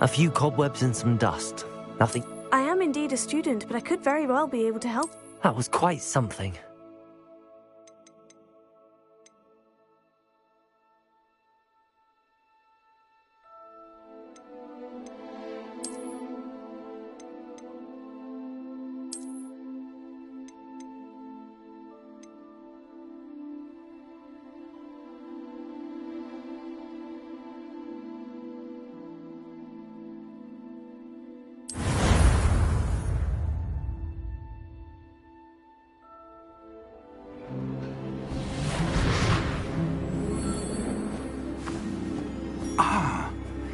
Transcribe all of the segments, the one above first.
A few cobwebs and some dust. Nothing. I am indeed a student, but I could very well be able to help. That was quite something.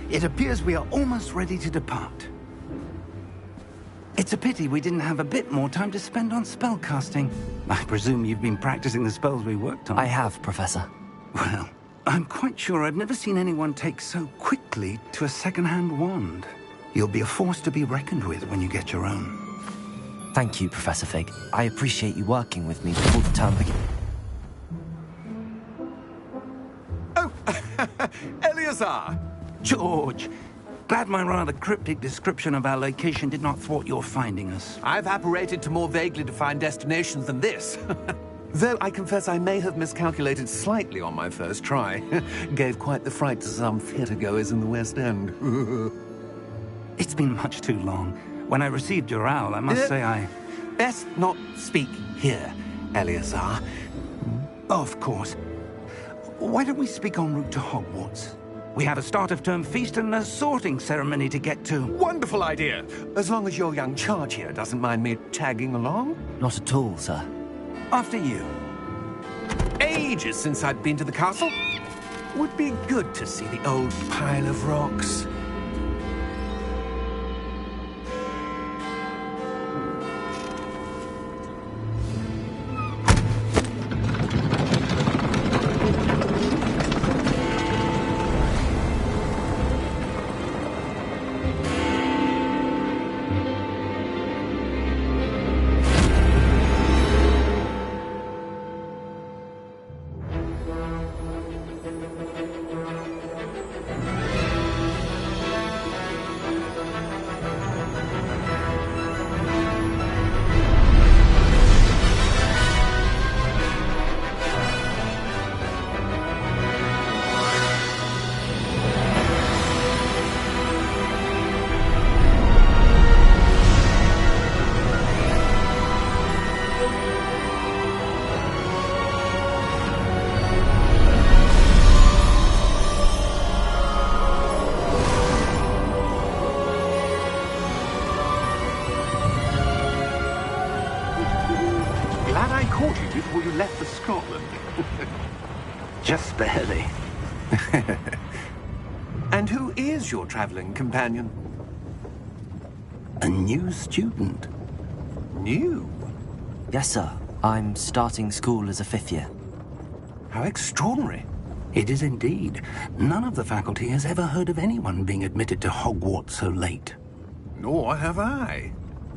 It appears we are almost ready to depart. It's a pity we didn't have a bit more time to spend on spellcasting. I presume you've been practicing the spells we worked on. I have, Professor. Well, I'm quite sure I've never seen anyone take so quickly to a second-hand wand. You'll be a force to be reckoned with when you get your own. Thank you, Professor Fig. I appreciate you working with me before the term begins. Oh, Eleazar! George, glad my rather cryptic description of our location did not thwart your finding us. I've apparated to more vaguely defined destinations than this. Though I confess I may have miscalculated slightly on my first try. Gave quite the fright to some theatre-goers in the West End. It's been much too long. When I received your owl, I must say I... Best not speak here, Eleazar. Of course. Why don't we speak en route to Hogwarts? We have a start-of-term feast and a sorting ceremony to get to. Wonderful idea! As long as your young charge here doesn't mind me tagging along. Not at all, sir. After you. Ages since I'd been to the castle. Would be good to see the old pile of rocks. Before you left for Scotland. Just barely. And who is your traveling companion? A new student. New? Yes, sir. I'm starting school as a 5th year. How extraordinary. It is indeed. None of the faculty has ever heard of anyone being admitted to Hogwarts so late. Nor have I.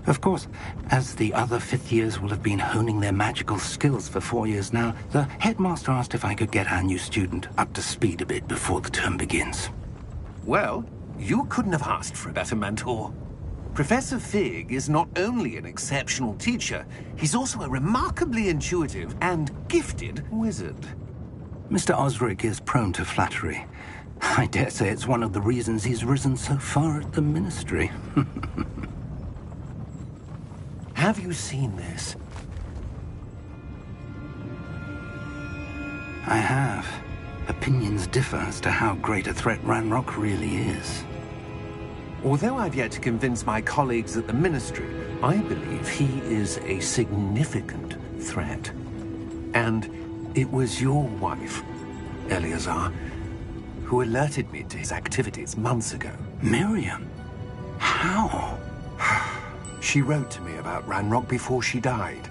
Of course, as the other 5th years will have been honing their magical skills for 4 years now, the headmaster asked if I could get our new student up to speed a bit before the term begins. Well, you couldn't have asked for a better mentor. Professor Fig is not only an exceptional teacher, he's also a remarkably intuitive and gifted wizard. Mr. Osric is prone to flattery. I dare say it's one of the reasons he's risen so far at the Ministry. Have you seen this? I have. Opinions differ as to how great a threat Ranrock really is. Although I've yet to convince my colleagues at the Ministry, I believe he is a significant threat. And it was your wife, Eleazar, who alerted me to his activities months ago. Miriam? How? She wrote to me about Ranrock before she died,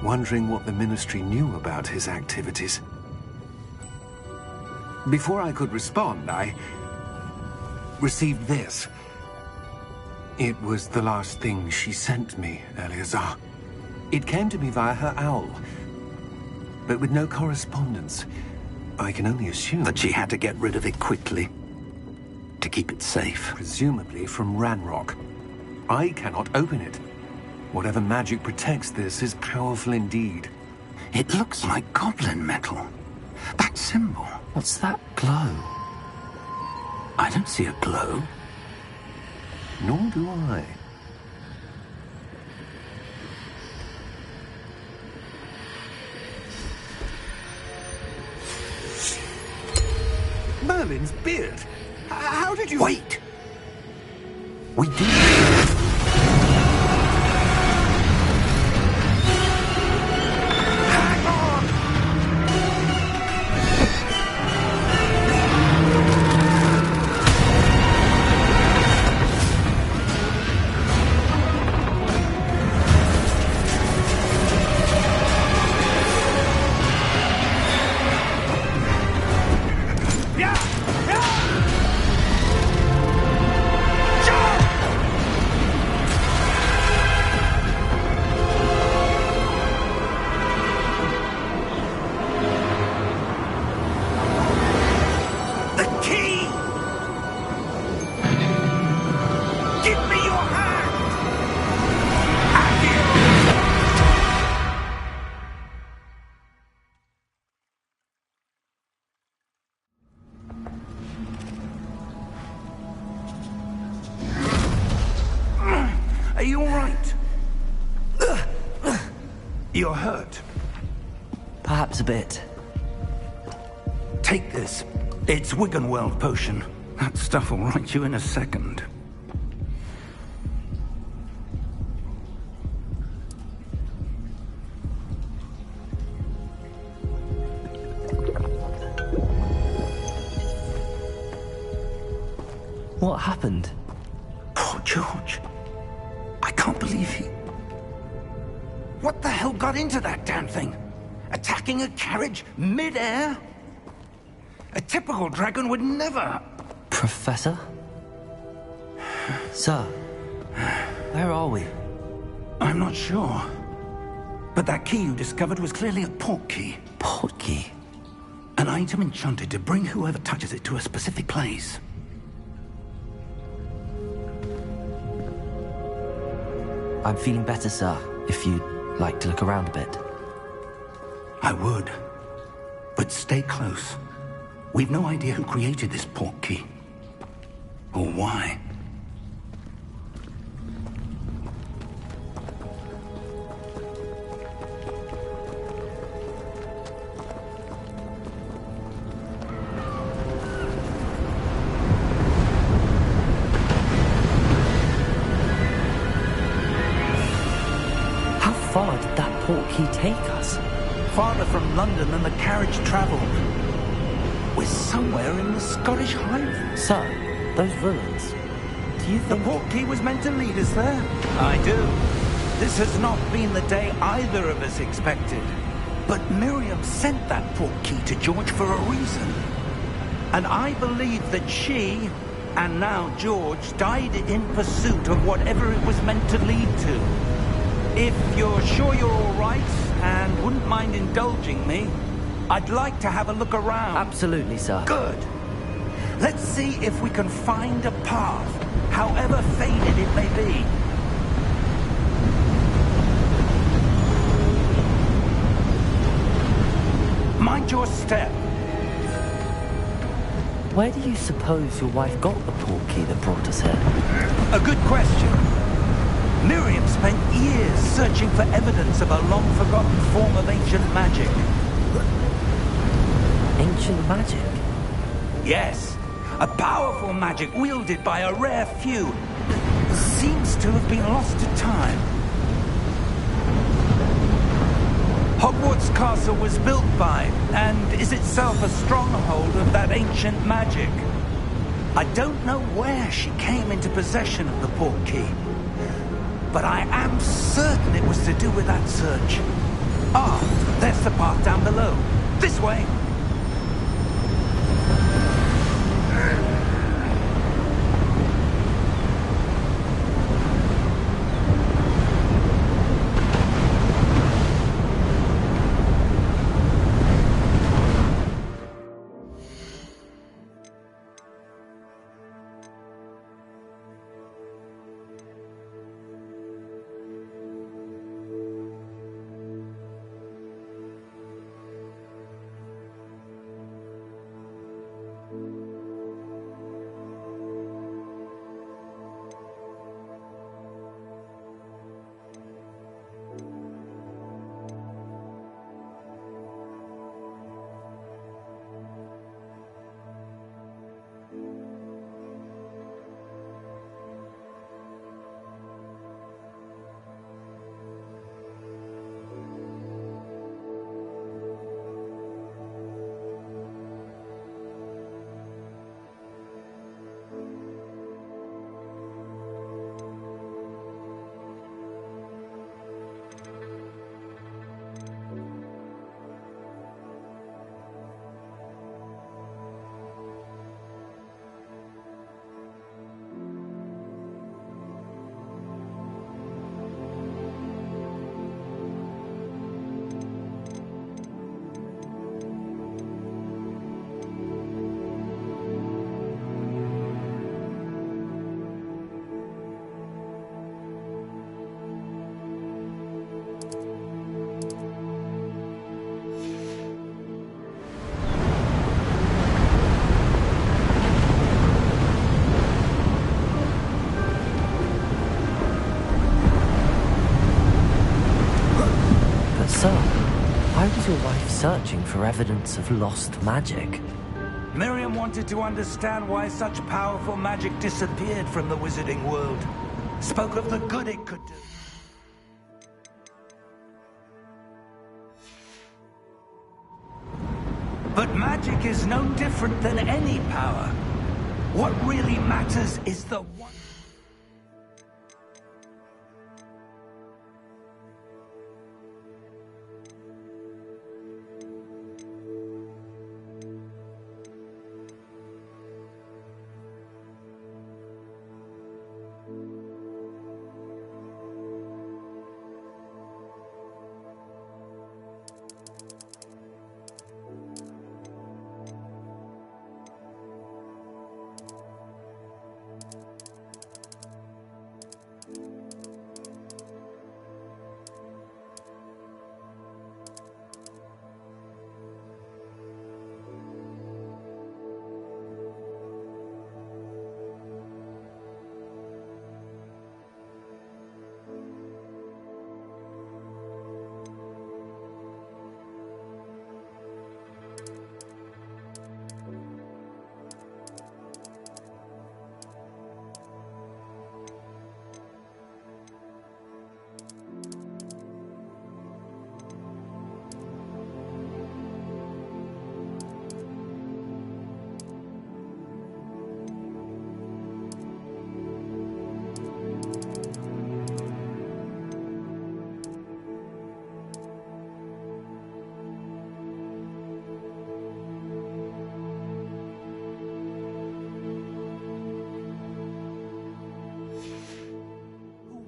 wondering what the Ministry knew about his activities. Before I could respond, I received this. It was the last thing she sent me, Eleazar. It came to me via her owl, but with no correspondence. I can only assume that she had to get rid of it quickly. to keep it safe. Presumably from Ranrock. I cannot open it. Whatever magic protects this is powerful indeed. It looks like goblin metal. That symbol. What's that glow? I don't see a glow. Nor do I. Merlin's beard. How did you... Wait! We did. Hang on! Are you all right? You're hurt. Perhaps a bit. Take this. It's Wiggenweld potion. That stuff will right you in a second. What happened? Poor George. I can't believe he... What the hell got into that damn thing? Attacking a carriage mid-air? A typical dragon would never... Professor? Sir, where are we? I'm not sure. But that key you discovered was clearly a port key. Port key? An item enchanted to bring whoever touches it to a specific place. I'm feeling better, sir, if you'd like to look around a bit. I would. But stay close. We've no idea who created this port key. Or why. How far did that port key take us? Farther from London than the carriage traveled. We're somewhere in the Scottish Highlands. Sir, those ruins. Do you The think... port key was meant to lead us there? I do. This has not been the day either of us expected. But Miriam sent that port key to George for a reason. And I believe that she, and now George, died in pursuit of whatever it was meant to lead to. If you're sure you're all right, and wouldn't mind indulging me, I'd like to have a look around. Absolutely, sir. Good. Let's see if we can find a path, however faded it may be. Mind your step. Where do you suppose your wife got the port key that brought us here? A good question. Miriam spent years searching for evidence of a long-forgotten form of ancient magic. Ancient magic? Yes, a powerful magic wielded by a rare few that seems to have been lost to time. Hogwarts Castle was built by, and is itself a stronghold of that ancient magic. I don't know where she came into possession of the port key, but I am certain it was to do with that search. Ah, there's the path down below. This way. So, why was your wife searching for evidence of lost magic? Miriam wanted to understand why such powerful magic disappeared from the wizarding world. Spoke of the good it could do. But magic is no different than any power. What really matters is the one.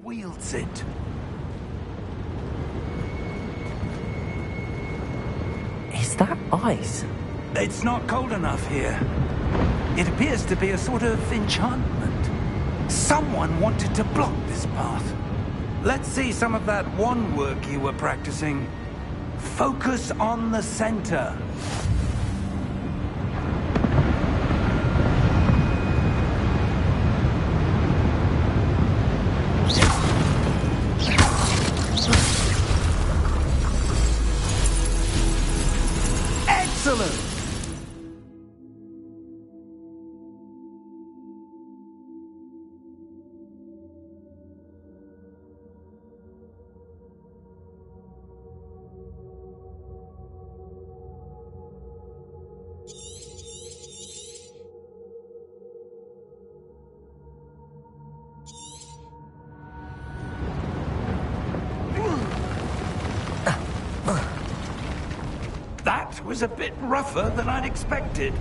Wields it. Is that ice? It's not cold enough here. It appears to be a sort of enchantment. Someone wanted to block this path. Let's see some of that wand work you were practicing. Focus on the center. Excellent! That was a bit rougher than I'd expected.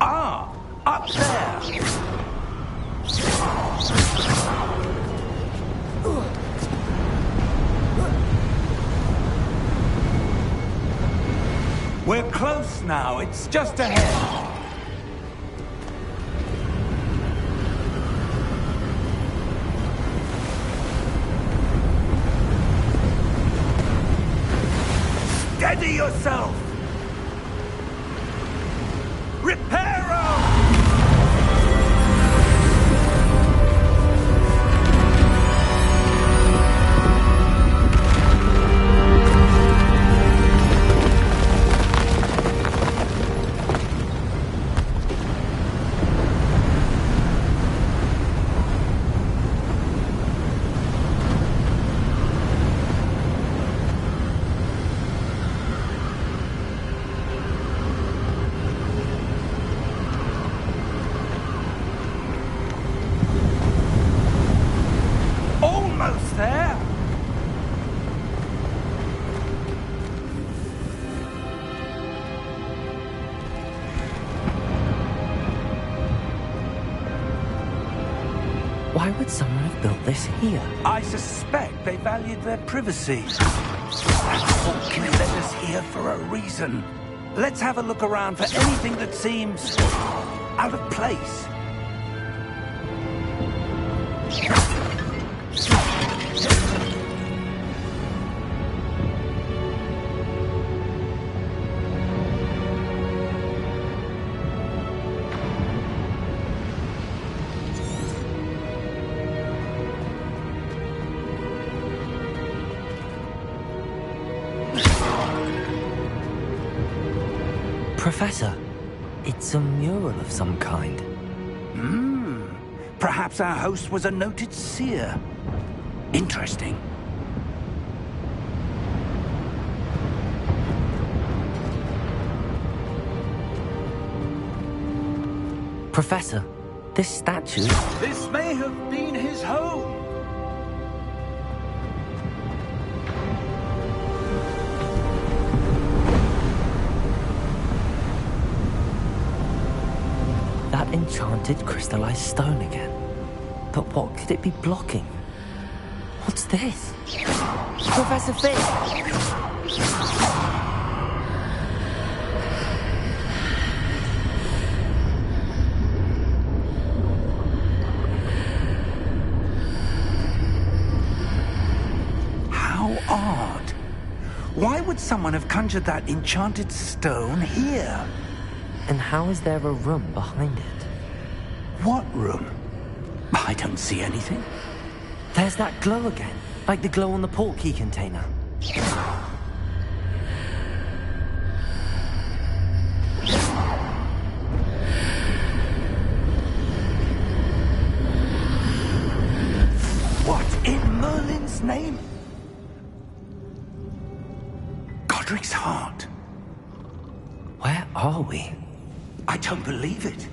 Ah, up there. We're close now. It's just ahead. Steady yourself! Reparo! Almost there! Why would someone have built this here? I suspect they valued their privacy. That Hawkins led us here for a reason. Let's have a look around for anything that seems out of place. Professor, it's a mural of some kind. Perhaps our host was a noted seer. Interesting. Professor, this statue... This may have been his home. That enchanted crystallized stone again. But what could it be blocking? What's this? Professor Fisk! Odd. Why would someone have conjured that enchanted stone here? And how is there a room behind it? What room? I don't see anything. There's that glow again, like the glow on the portkey container. What in Merlin's name? Godric's heart. Where are we? I don't believe it.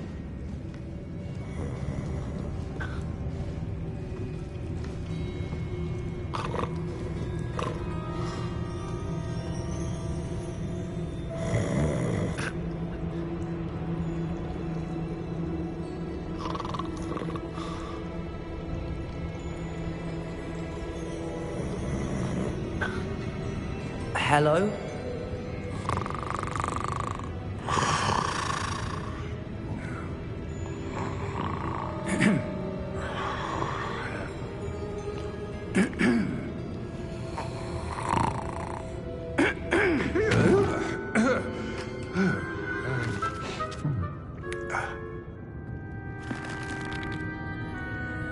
Hello?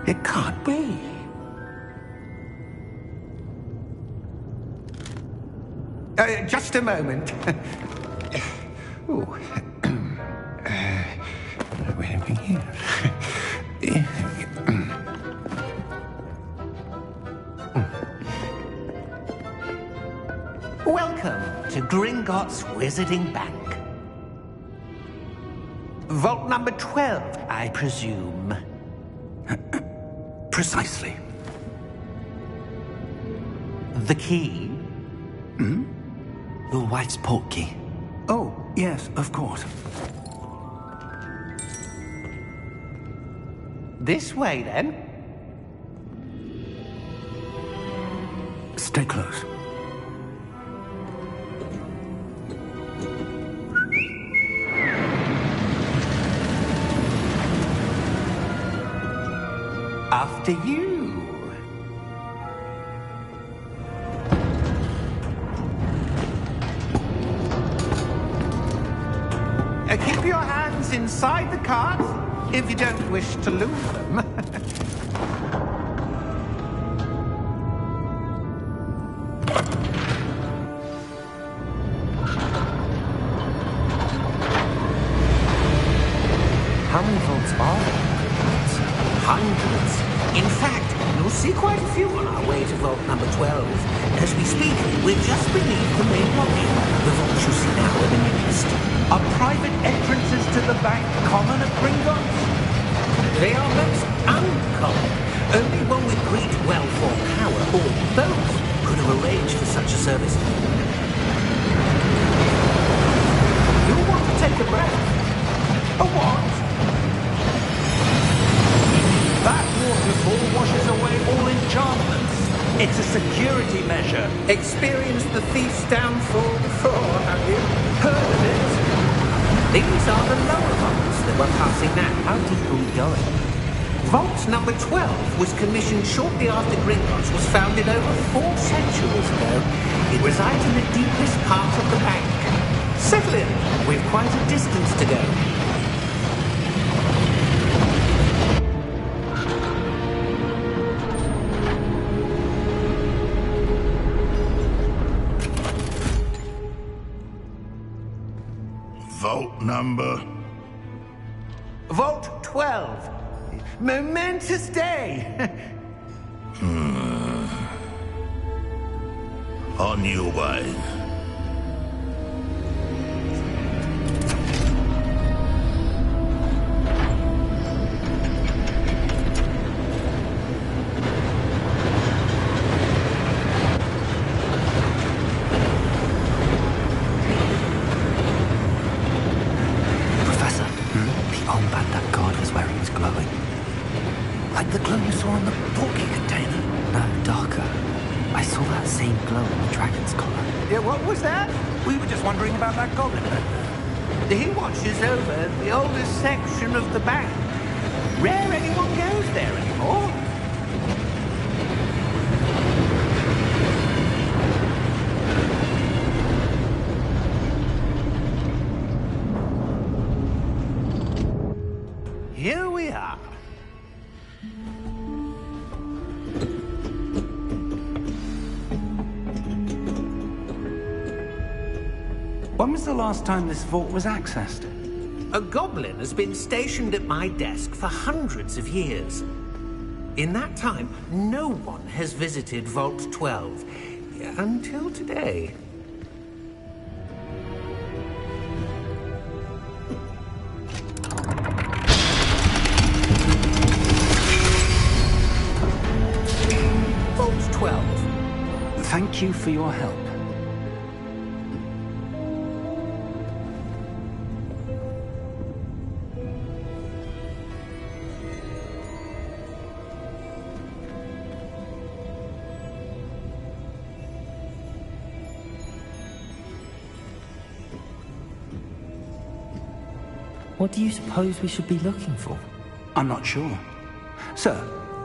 It can't be. Just a moment. Oh. Wait a minute here. Welcome to Gringotts Wizarding Bank. Vault number 12, I presume. Precisely. The key? Your wife's portkey. Oh, yes, of course. This way, then. Stay close. After you. Keep your hands inside the cart if you don't wish to lose them. How many vaults are there? Hundreds. In fact, you'll see quite a few on our way to vault number 12. As we speak, we're just beneath the main lobby. The vaults you see now are the newest. Are private entrances to the bank common at Gringotts? They are most uncommon. Only one with great wealth or power, or both, could have arranged for such a service. You'll want to take a breath. A what? That waterfall washes away all enchantments. It's a security measure. Experienced the thief's downfall before, have you? Heard of it? These are the lower vaults that we're passing now. How deep are we going? Vault number 12 was commissioned shortly after Gringotts was founded over 4 centuries ago. It resides in the deepest part of the bank. Settle in. We've quite a distance to go. Vault number? Vault 12. Momentous day. On your way. Professor, the armband that guard was wearing is glowing. Like the glow you saw on the porky container. No, darker. I saw that same glow on the dragon's collar. Yeah, what was that? We were just wondering about that goblin. He watches over the oldest section of the bank. Rare anyone goes there anymore. Here we are. When was the last time this vault was accessed? A goblin has been stationed at my desk for hundreds of years. In that time, no one has visited Vault 12. Until today. Vault 12. Thank you for your help. What do you suppose we should be looking for? I'm not sure. Sir,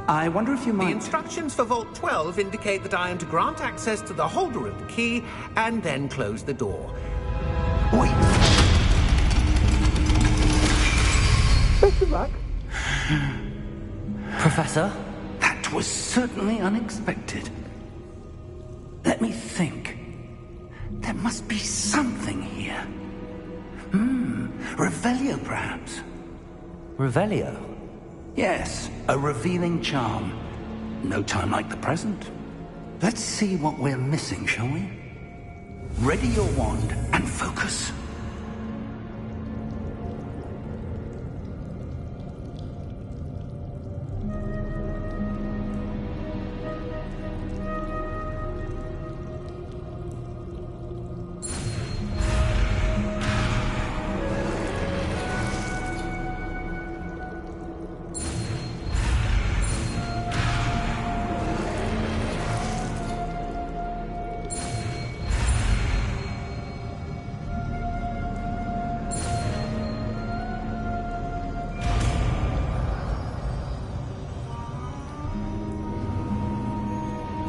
I wonder if you The might... instructions for Vault 12 indicate that I am to grant access to the holder of the key and then close the door. Wait. Best of luck. Professor? That was certainly unexpected. Let me think. There must be something here. Revelio, perhaps? Revelio? Yes, a revealing charm. No time like the present. Let's see what we're missing, shall we? Ready your wand and focus.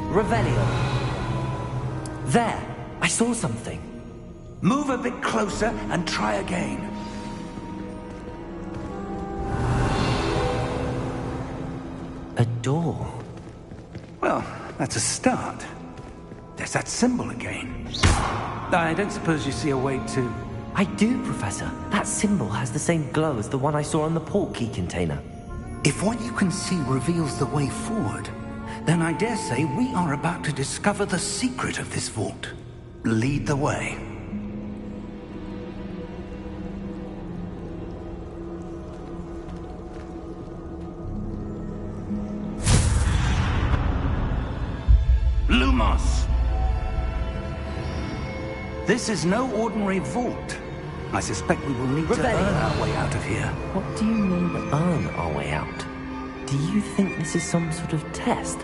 Revelio. There! I saw something. Move a bit closer and try again. A door. Well, that's a start. There's that symbol again. I don't suppose you see a way to... I do, Professor. That symbol has the same glow as the one I saw on the port key container. If what you can see reveals the way forward, then I dare say we are about to discover the secret of this vault. Lead the way. Lumos! This is no ordinary vault. I suspect we will need to earn our way out of here. What do you mean, earn our way out? Do you think this is some sort of test?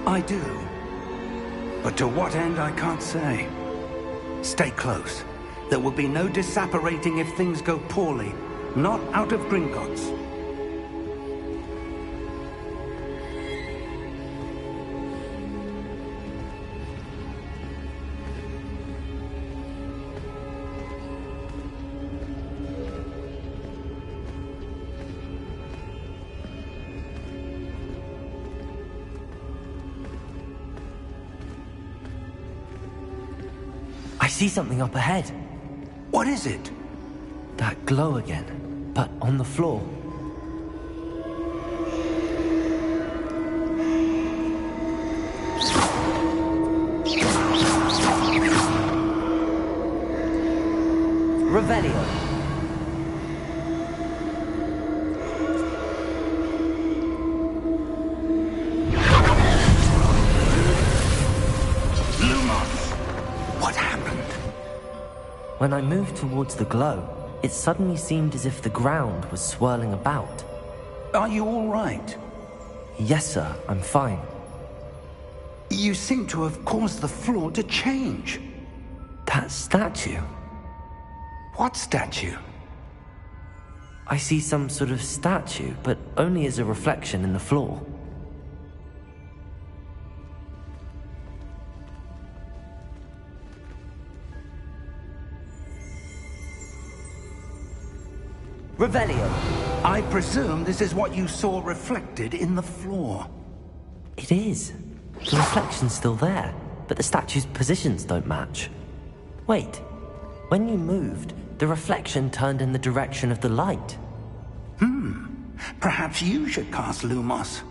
I do. But to what end, I can't say. Stay close. There will be no disapparating if things go poorly. Not out of Gringotts. I see something up ahead. What is it? That glow again, but on the floor. Revelio. What happened? When I moved towards the glow, it suddenly seemed as if the ground was swirling about. Are you all right? Yes, sir, I'm fine. You seem to have caused the floor to change. That statue? What statue? I see some sort of statue, but only as a reflection in the floor. Revelio. I presume this is what you saw reflected in the floor. It is. The reflection's still there, but the statue's positions don't match. Wait, when you moved, the reflection turned in the direction of the light. Perhaps you should cast Lumos.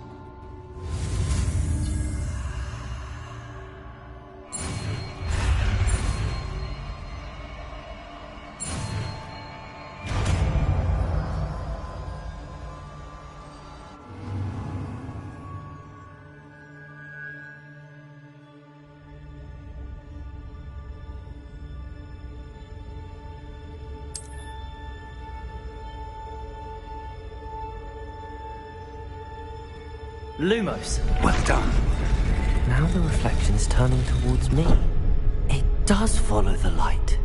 Lumos. Well done. Now the reflection's turning towards me. It does follow the light.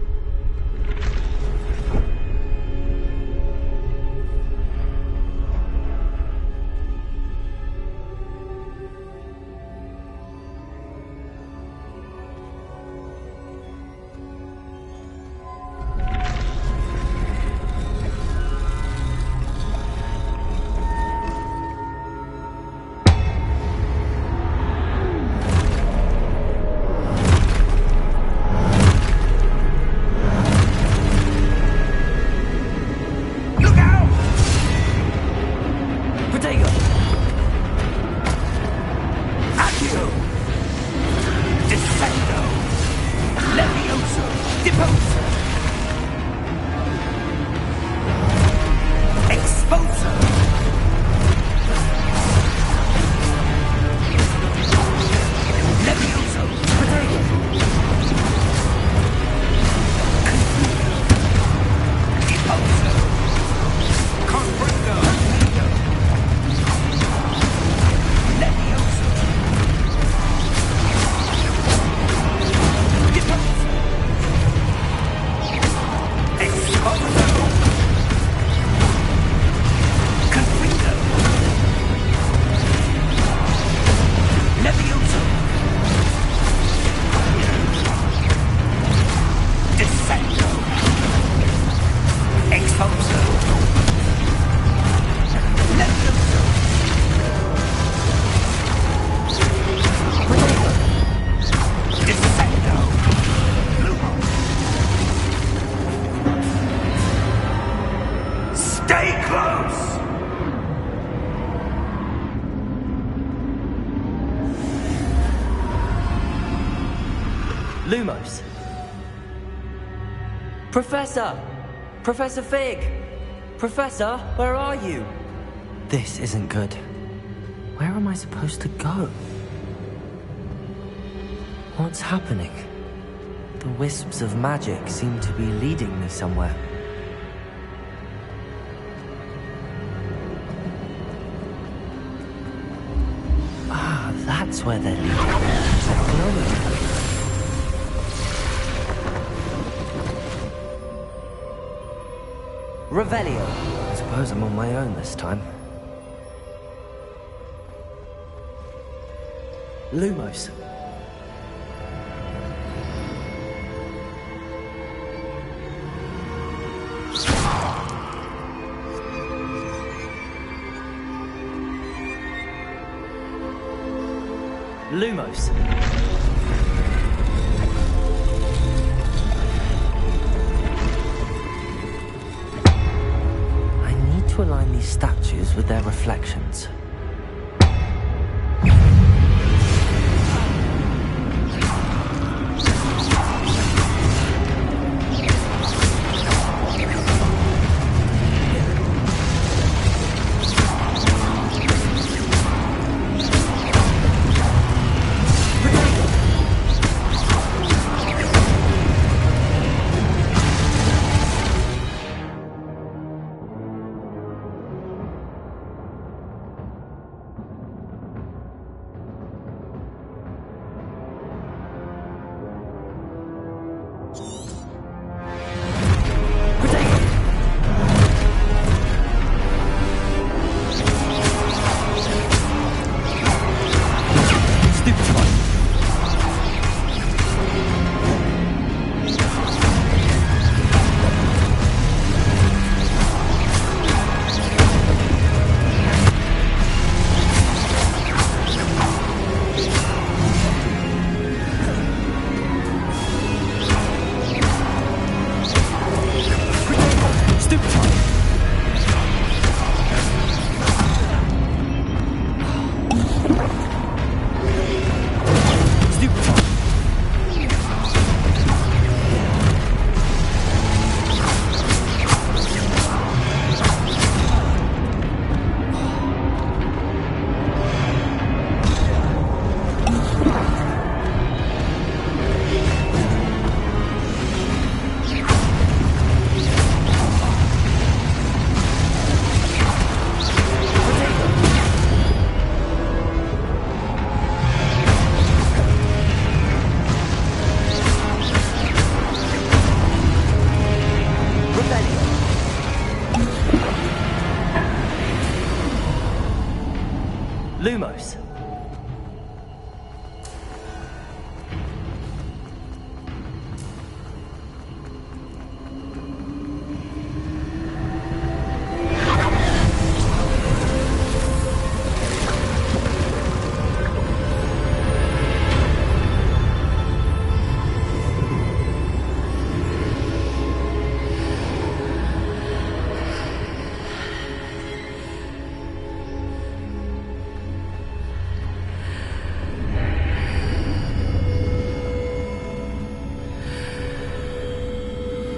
Lumos. Professor! Professor Fig! Professor, where are you? This isn't good. Where am I supposed to go? What's happening? The wisps of magic seem to be leading me somewhere. Ah, that's where they're leading. They're glowing. Revelio. I suppose I'm on my own this time. Lumos. Lumos. these statues with their reflections. Lumos.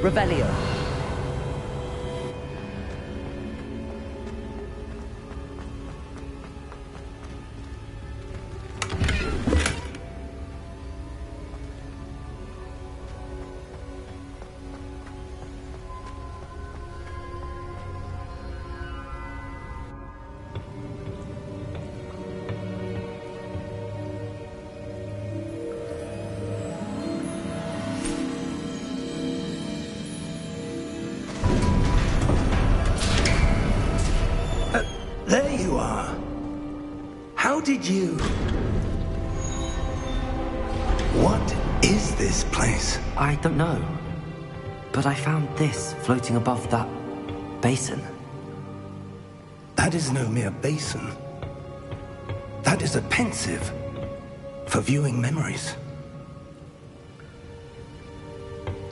Revelio. There you are. How did you... What is this place? I don't know. But I found this floating above that basin. That is no mere basin. That is a pensive for viewing memories.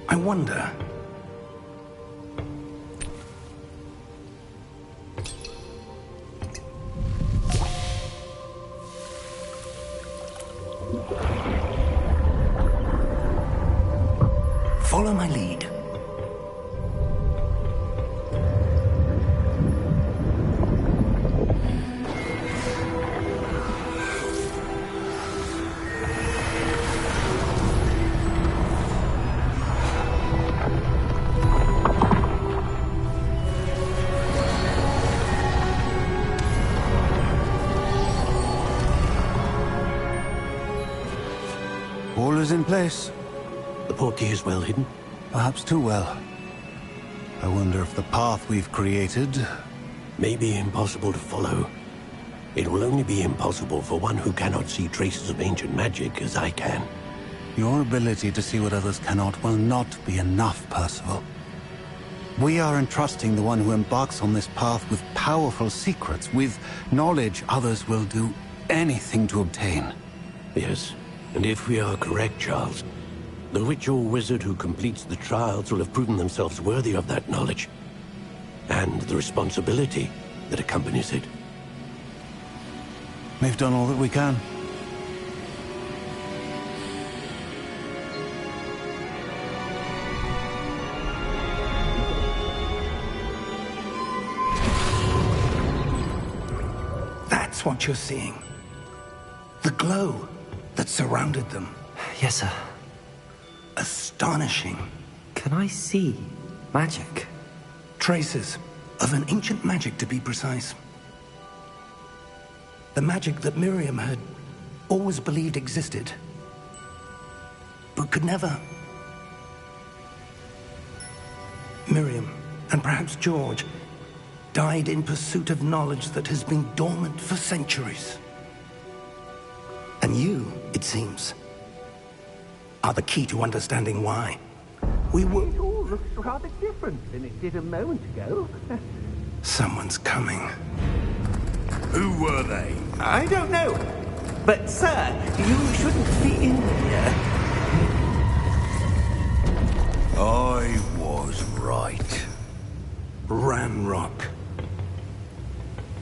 I wonder... Follow my lead. All is in place. The portkey is well hidden. Perhaps too well. I wonder if the path we've created... May be impossible to follow. It will only be impossible for one who cannot see traces of ancient magic as I can. Your ability to see what others cannot will not be enough, Percival. We are entrusting the one who embarks on this path with powerful secrets, with knowledge others will do anything to obtain. Yes, and if we are correct, Charles, the witch or wizard who completes the trials will have proven themselves worthy of that knowledge. And the responsibility that accompanies it? We've done all that we can. That's what you're seeing. The glow that surrounded them. Yes, sir. Astonishing. Can I see magic? Traces of an ancient magic, to be precise. The magic that Miriam had always believed existed, but could never. Miriam, and perhaps George, died in pursuit of knowledge that has been dormant for centuries. And you, it seems, are the key to understanding why. We were... It all looks rather different than it did a moment ago. Someone's coming. Who were they? I don't know. But, sir, you shouldn't be in here. I was right. Ranrock.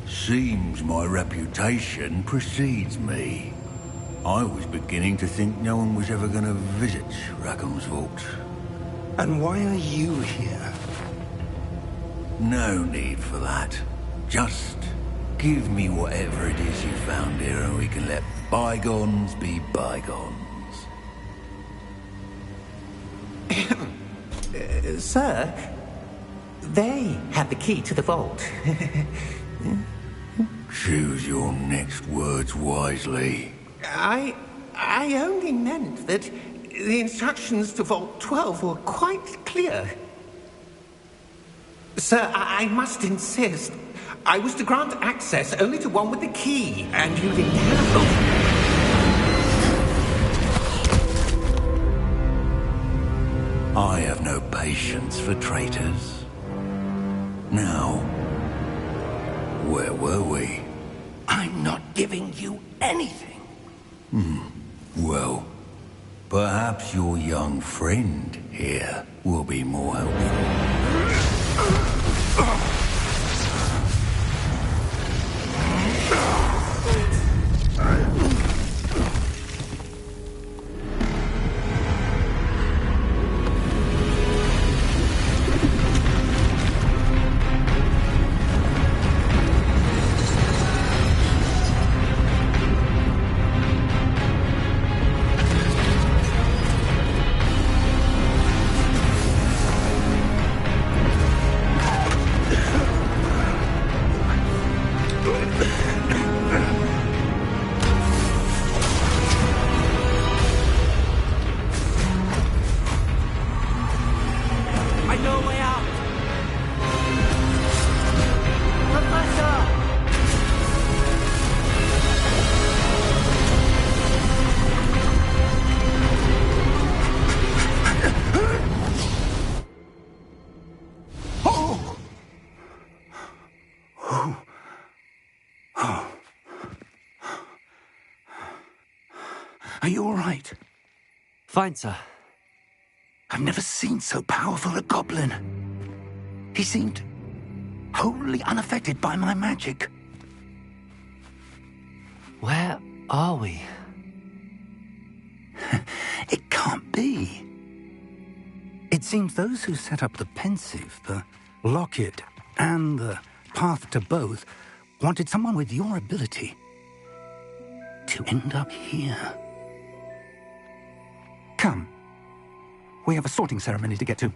Seems my reputation precedes me. I was beginning to think no one was ever going to visit Rackham's vault. And why are you here? No need for that. Just give me whatever it is you found here and we can let bygones be bygones. Sir, they have the key to the vault. Choose your next words wisely. I only meant that the instructions to Vault 12 were quite clear. Sir, I must insist. I was to grant access only to one with the key, and you didn't have them. I have no patience for traitors. Now, where were we? I'm not giving you anything. Well, perhaps your young friend here will be more helpful. Are you all right? Fine, sir. I've never seen so powerful a goblin. He seemed wholly unaffected by my magic. Where are we? It can't be. It seems those who set up the pensive, the locket, and the path to both wanted someone with your ability to end up here. Come. We have a sorting ceremony to get to.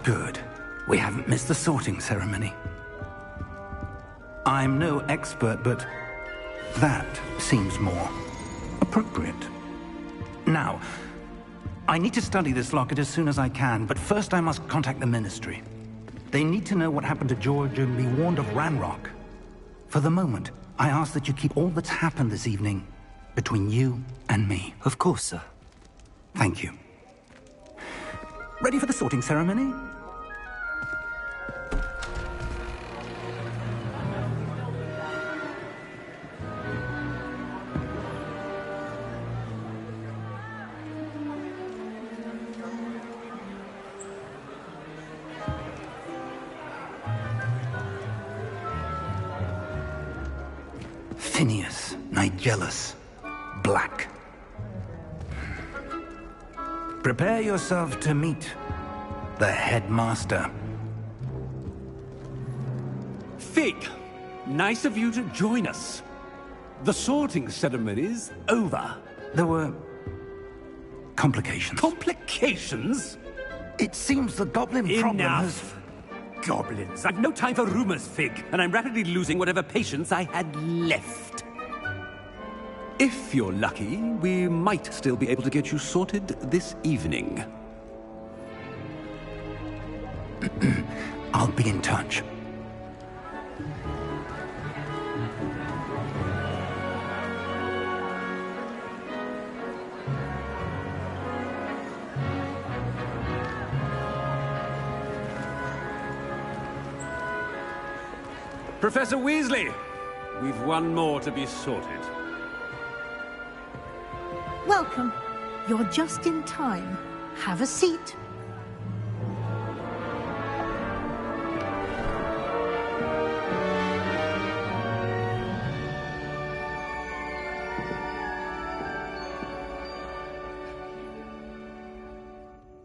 Good. We haven't missed the sorting ceremony. I'm no expert, but that seems more appropriate. Now, I need to study this locket as soon as I can, but first I must contact the Ministry. They need to know what happened to George and be warned of Ranrock. For the moment, I ask that you keep all that's happened this evening between you and me. Of course, sir. Thank you. Ready for the sorting ceremony? Phineas, Nigellus, Black. Prepare yourself to meet the headmaster. Fig, nice of you to join us. The sorting ceremony's over. There were complications. Complications? It seems the goblin problem has... Enough! Goblins. I've no time for rumors, Fig, and I'm rapidly losing whatever patience I had left. If you're lucky, we might still be able to get you sorted this evening. I'll be in touch. Professor Weasley, we've one more to be sorted. Welcome. You're just in time. Have a seat.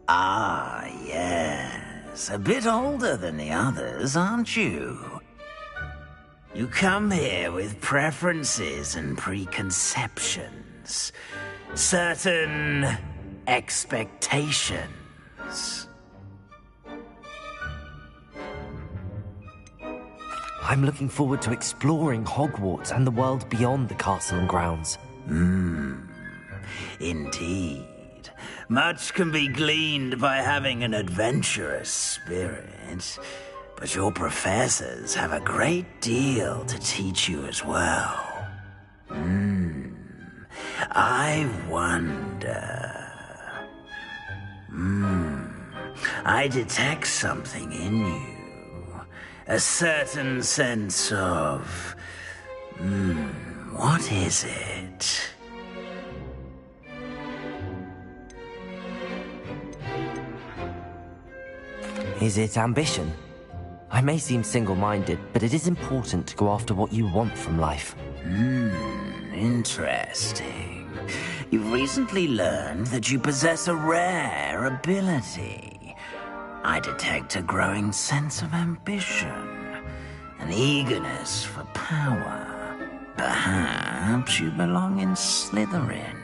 Ah, yes. A bit older than the others, aren't you? You come here with preferences and preconceptions. Certain expectations. I'm looking forward to exploring Hogwarts and the world beyond the castle and grounds. Indeed. Much can be gleaned by having an adventurous spirit, but your professors have a great deal to teach you as well. I wonder... I detect something in you. A certain sense of... what is it? Is it ambition? I may seem single-minded, but it is important to go after what you want from life. Interesting. You've recently learned that you possess a rare ability. I detect a growing sense of ambition, an eagerness for power. Perhaps you belong in Slytherin.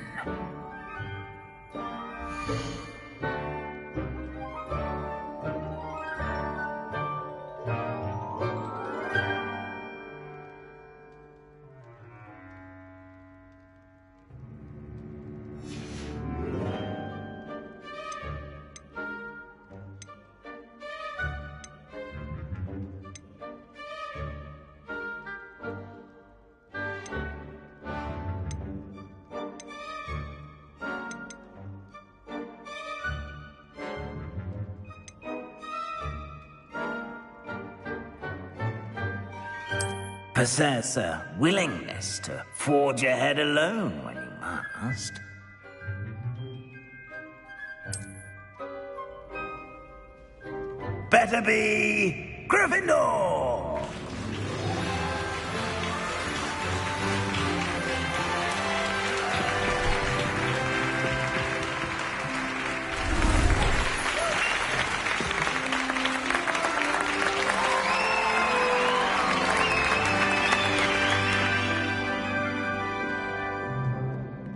Possess a willingness to forge ahead alone when you must. Better be Gryffindor!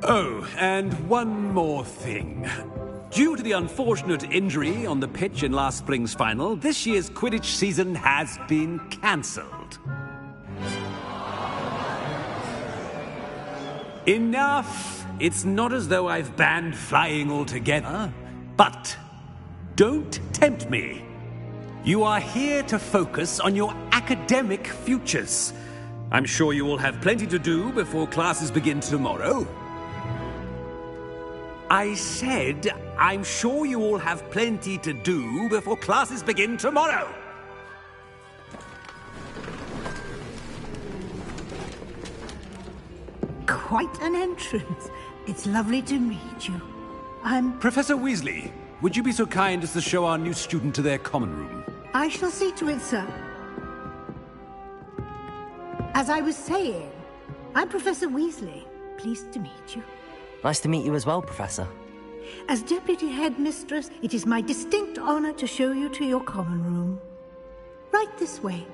Oh, and one more thing. Due to the unfortunate injury on the pitch in last spring's final, this year's Quidditch season has been cancelled. Enough! It's not as though I've banned flying altogether, but don't tempt me. You are here to focus on your academic futures. I'm sure you will have plenty to do before classes begin tomorrow. I said, I'm sure you all have plenty to do before classes begin tomorrow. Quite an entrance. It's lovely to meet you. I'm... Professor Weasley, would you be so kind as to show our new student to their common room? I shall see to it, sir. As I was saying, I'm Professor Weasley. Pleased to meet you. Nice to meet you as well, Professor. As Deputy Headmistress, it is my distinct honor to show you to your common room. Right this way.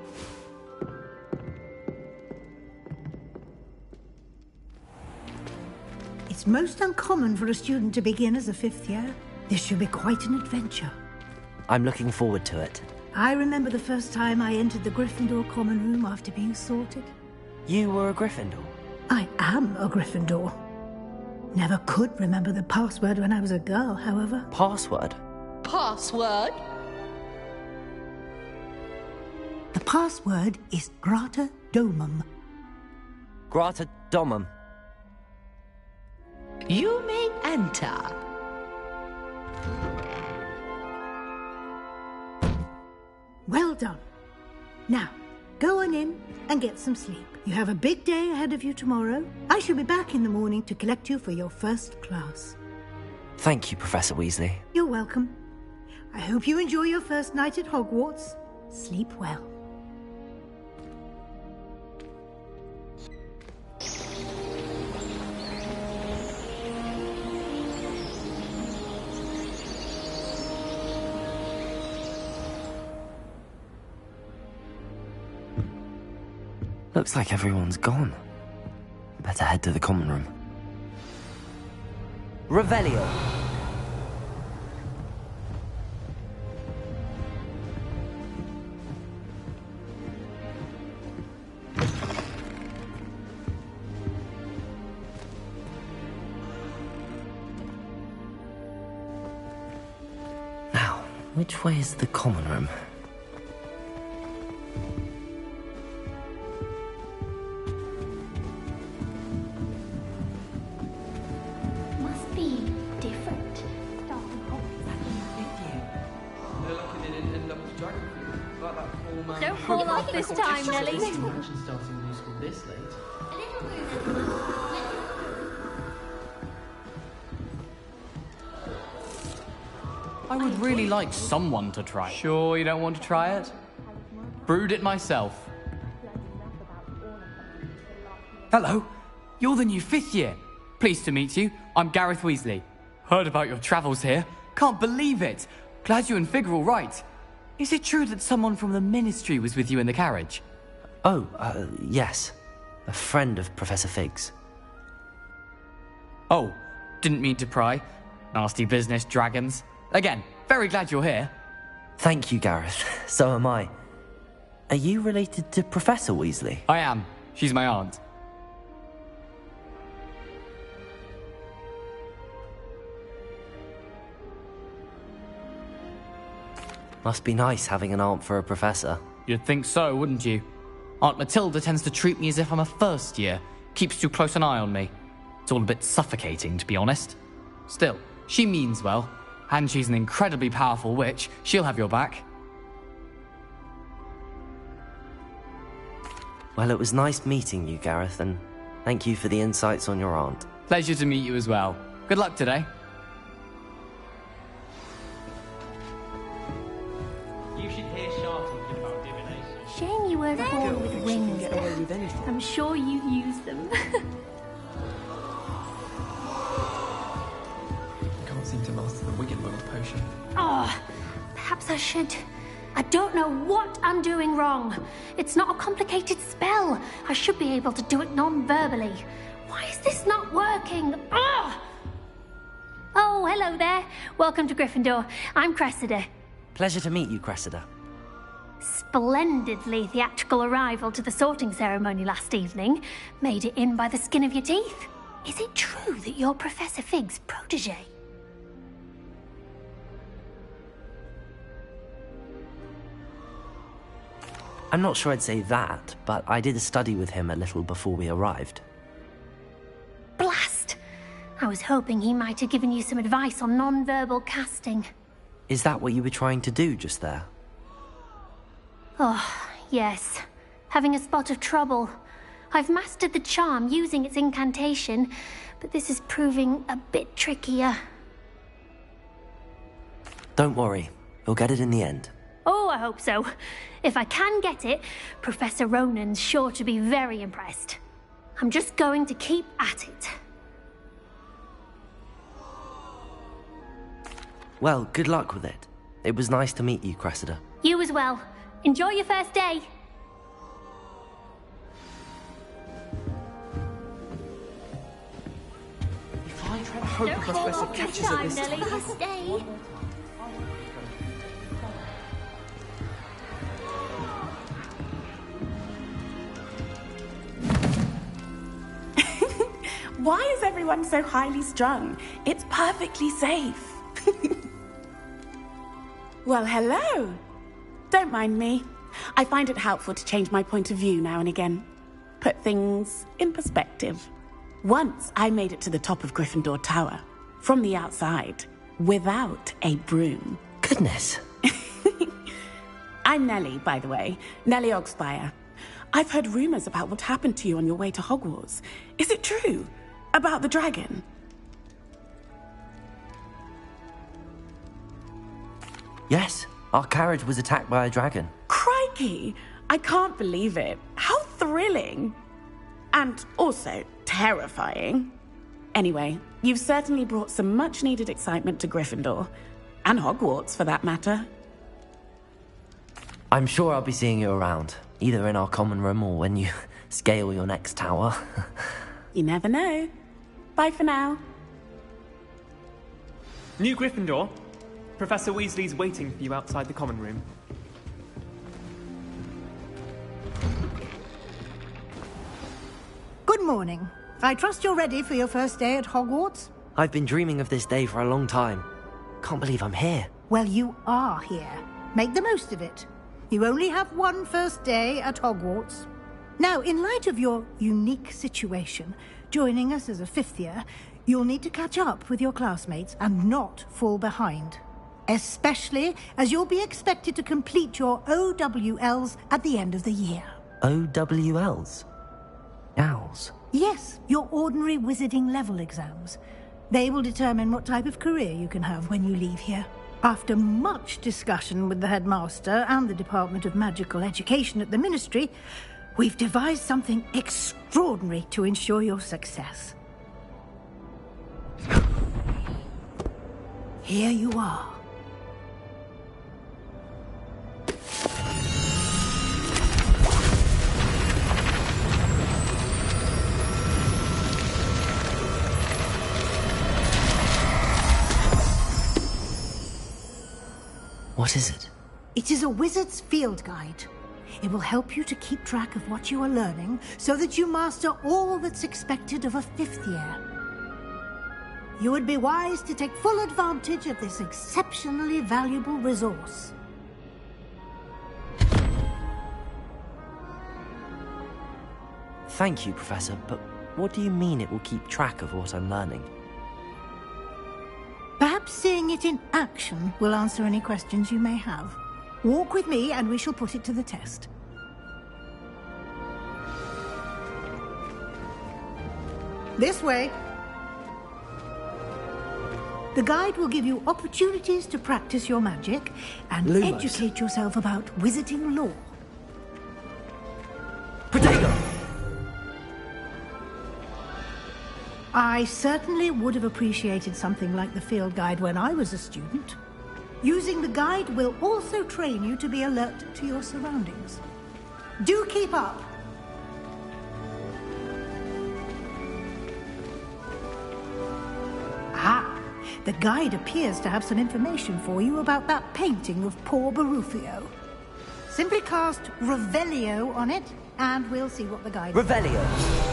It's most uncommon for a student to begin as a fifth year. This should be quite an adventure. I'm looking forward to it. I remember the first time I entered the Gryffindor common room after being sorted. You were a Gryffindor? I am a Gryffindor. Never could remember the password when I was a girl, however. Password? Password? The password is Grata Domum. Grata Domum. You may enter. Well done. Now, go on in and get some sleep. You have a big day ahead of you tomorrow. I shall be back in the morning to collect you for your first class. Thank you, Professor Weasley. You're welcome. I hope you enjoy your first night at Hogwarts. Sleep well. Looks like everyone's gone. Better head to the common room. Revelio. Now, which way is the common room? Don't fall off this time, Nelly. Starting new school this late. I would really like someone to try it. Sure you don't want to try it? Brewed it myself. Hello, you're the new fifth year. Pleased to meet you. I'm Gareth Weasley. Heard about your travels here. Can't believe it. Glad you and Fig are all right. Is it true that someone from the Ministry was with you in the carriage? Oh, yes. A friend of Professor Fig's. Oh, didn't mean to pry. Nasty business, dragons. Again, very glad you're here. Thank you, Gareth. So am I. Are you related to Professor Weasley? I am. She's my aunt. Must be nice having an aunt for a professor. You'd think so, wouldn't you? Aunt Matilda tends to treat me as if I'm a first year. Keeps too close an eye on me. It's all a bit suffocating, to be honest. Still, she means well. And she's an incredibly powerful witch. She'll have your back. Well, it was nice meeting you, Gareth, and thank you for the insights on your aunt. Pleasure to meet you as well. Good luck today. You should hear Shar talking about divination. Shame you weren't born with wings. I'm sure you'd use them. Can't seem to master the Wiggenweld potion. Oh, perhaps I should. I don't know what I'm doing wrong. It's not a complicated spell. I should be able to do it non-verbally. Why is this not working? Oh! Oh, hello there. Welcome to Gryffindor. I'm Cressida. Pleasure to meet you, Cressida. Splendidly theatrical arrival to the sorting ceremony last evening. Made it in by the skin of your teeth. Is it true that you're Professor Fig's protege? I'm not sure I'd say that, but I did study with him a little before we arrived. Blast! I was hoping he might have given you some advice on non-verbal casting. Is that what you were trying to do just there? Oh, yes. Having a spot of trouble. I've mastered the charm using its incantation, but this is proving a bit trickier. Don't worry, we'll get it in the end. Oh, I hope so. If I can get it, Professor Ronan's sure to be very impressed. I'm just going to keep at it. Well, good luck with it. It was nice to meet you, Cressida. You as well. Enjoy your first day. I hope the Professor catches her this time. First day. Why is everyone so highly strung? It's perfectly safe. Well, hello. Don't mind me. I find it helpful to change my point of view now and again. Put things in perspective. Once I made it to the top of Gryffindor Tower, from the outside, without a broom. Goodness. I'm Nellie, by the way. Nellie Ogspire. I've heard rumors about what happened to you on your way to Hogwarts. Is it true? About the dragon? Yes, our carriage was attacked by a dragon. Crikey! I can't believe it. How thrilling! And also terrifying. Anyway, you've certainly brought some much-needed excitement to Gryffindor. And Hogwarts, for that matter. I'm sure I'll be seeing you around, either in our common room or when you scale your next tower. You never know. Bye for now. New Gryffindor. Professor Weasley's waiting for you outside the common room. Good morning. I trust you're ready for your first day at Hogwarts? I've been dreaming of this day for a long time. Can't believe I'm here. Well, you are here. Make the most of it. You only have one first day at Hogwarts. Now, in light of your unique situation, joining us as a fifth year, you'll need to catch up with your classmates and not fall behind. Especially as you'll be expected to complete your OWLs at the end of the year. OWLs? Owls? Yes, your ordinary wizarding level exams. They will determine what type of career you can have when you leave here. After much discussion with the headmaster and the Department of Magical Education at the Ministry, we've devised something extraordinary to ensure your success. Here you are. What is it? It is a wizard's field guide. It will help you to keep track of what you are learning so that you master all that's expected of a fifth year. You would be wise to take full advantage of this exceptionally valuable resource. Thank you, Professor, but what do you mean it will keep track of what I'm learning? Perhaps seeing it in action will answer any questions you may have. Walk with me and we shall put it to the test. This way. The guide will give you opportunities to practice your magic and Lumos. educate yourself about wizarding lore. Potato! I certainly would have appreciated something like the field guide when I was a student. Using the guide will also train you to be alert to your surroundings. Do keep up! Ah, The guide appears to have some information for you about that painting of poor Barufio. Simply cast Revelio on it, and we'll see what the guide says. Revelio.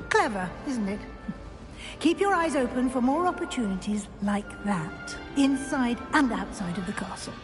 Clever, isn't it? Keep your eyes open for more opportunities like that, inside and outside of the castle.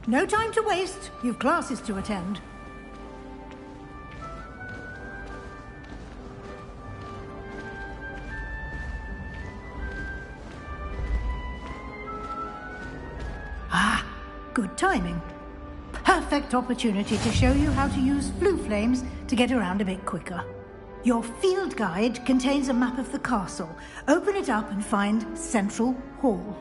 No time to waste. You've classes to attend. Ah, good timing. Perfect opportunity to show you how to use flue flames to get around a bit quicker. Your field guide contains a map of the castle. Open it up and find Central Hall.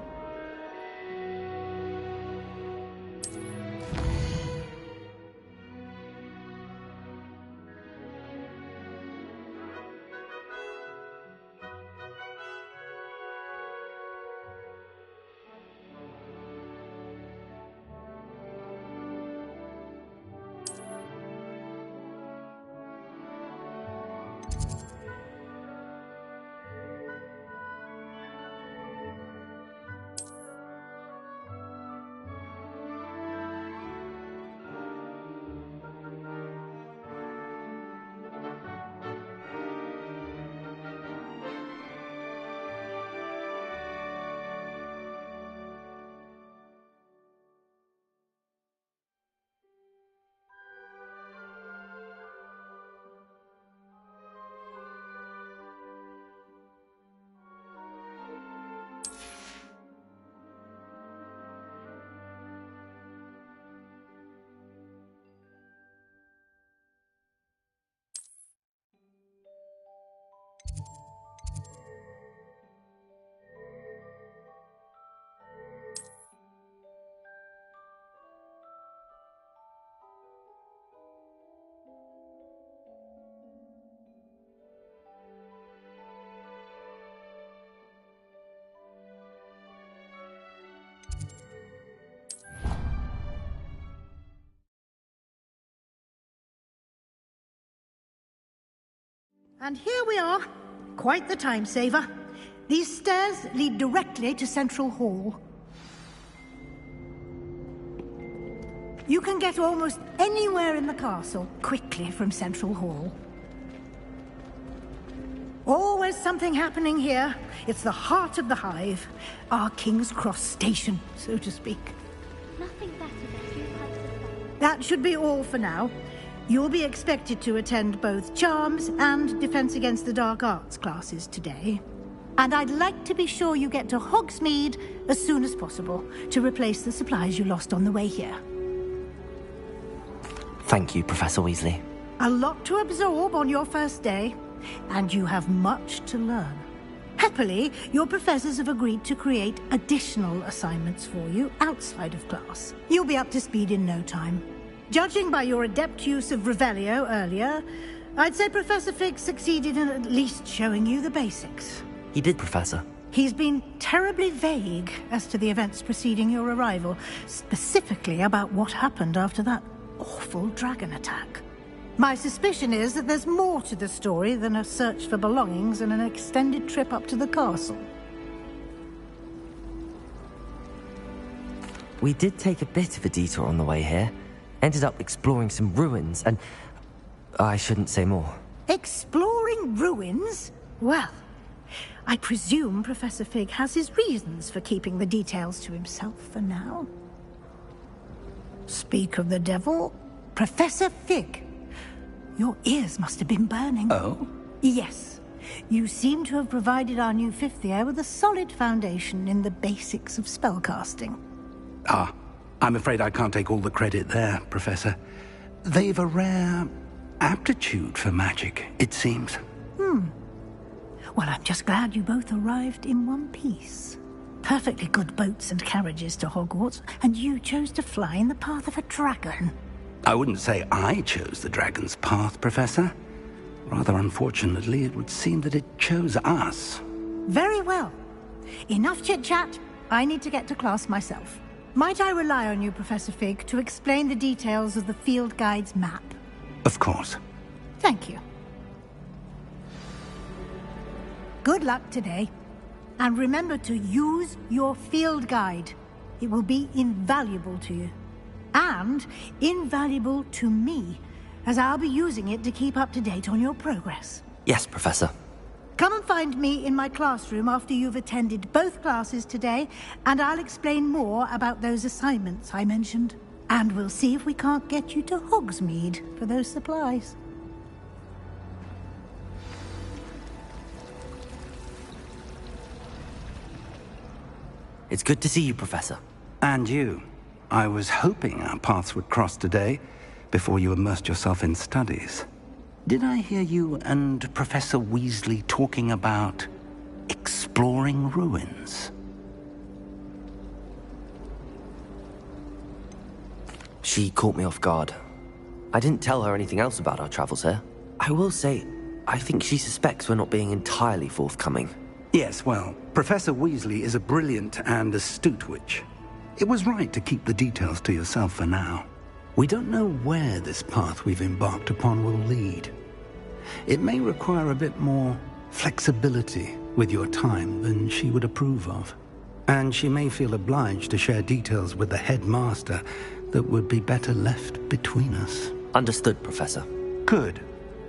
And here we are. Quite the time saver. These stairs lead directly to Central Hall. You can get almost anywhere in the castle quickly from Central Hall. Always something happening here. It's the heart of the hive. Our King's Cross station, so to speak. Nothing better than you had to. That should be all for now. You'll be expected to attend both Charms and Defense Against the Dark Arts classes today. And I'd like to be sure you get to Hogsmeade as soon as possible to replace the supplies you lost on the way here. Thank you, Professor Weasley. A lot to absorb on your first day, and you have much to learn. Happily, your professors have agreed to create additional assignments for you outside of class. You'll be up to speed in no time. Judging by your adept use of Revelio earlier, I'd say Professor Fig succeeded in at least showing you the basics. He did, Professor. He's been terribly vague as to the events preceding your arrival, specifically about what happened after that awful dragon attack. My suspicion is that there's more to the story than a search for belongings and an extended trip up to the castle. We did take a bit of a detour on the way here. Ended up exploring some ruins, and I shouldn't say more. Exploring ruins? Well, I presume Professor Fig has his reasons for keeping the details to himself for now. Speak of the devil, Professor Fig. Your ears must have been burning. Oh? Yes. You seem to have provided our new fifth year with a solid foundation in the basics of spellcasting. Ah, I'm afraid I can't take all the credit there, Professor. They've a rare aptitude for magic, it seems. Well, I'm just glad you both arrived in one piece. Perfectly good boats and carriages to Hogwarts, and you chose to fly in the path of a dragon. I wouldn't say I chose the dragon's path, Professor. Rather unfortunately, it would seem that it chose us. Very well. Enough chit-chat. I need to get to class myself. Might I rely on you, Professor Fig, to explain the details of the field guide's map? Of course. Thank you. Good luck today. And remember to use your field guide. It will be invaluable to you. And invaluable to me, as I'll be using it to keep up to date on your progress. Yes, Professor. Come and find me in my classroom after you've attended both classes today, and I'll explain more about those assignments I mentioned. And we'll see if we can't get you to Hogsmeade for those supplies. It's good to see you, Professor. And you. I was hoping our paths would cross today, before you immersed yourself in studies. Did I hear you and Professor Weasley talking about exploring ruins? She caught me off guard. I didn't tell her anything else about our travels here. I will say, I think she suspects we're not being entirely forthcoming. Yes, well, Professor Weasley is a brilliant and astute witch. It was right to keep the details to yourself for now. We don't know where this path we've embarked upon will lead. It may require a bit more flexibility with your time than she would approve of. And she may feel obliged to share details with the headmaster that would be better left between us. Understood, Professor. Good.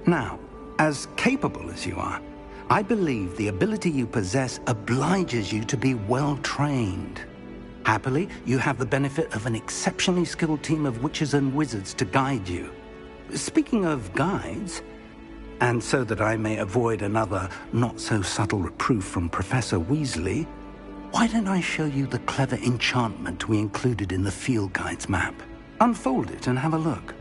Now, as capable as you are, I believe the ability you possess obliges you to be well trained. Happily, you have the benefit of an exceptionally skilled team of witches and wizards to guide you. Speaking of guides, and so that I may avoid another not-so-subtle reproof from Professor Weasley, why don't I show you the clever enchantment we included in the field guide's map? Unfold it and have a look.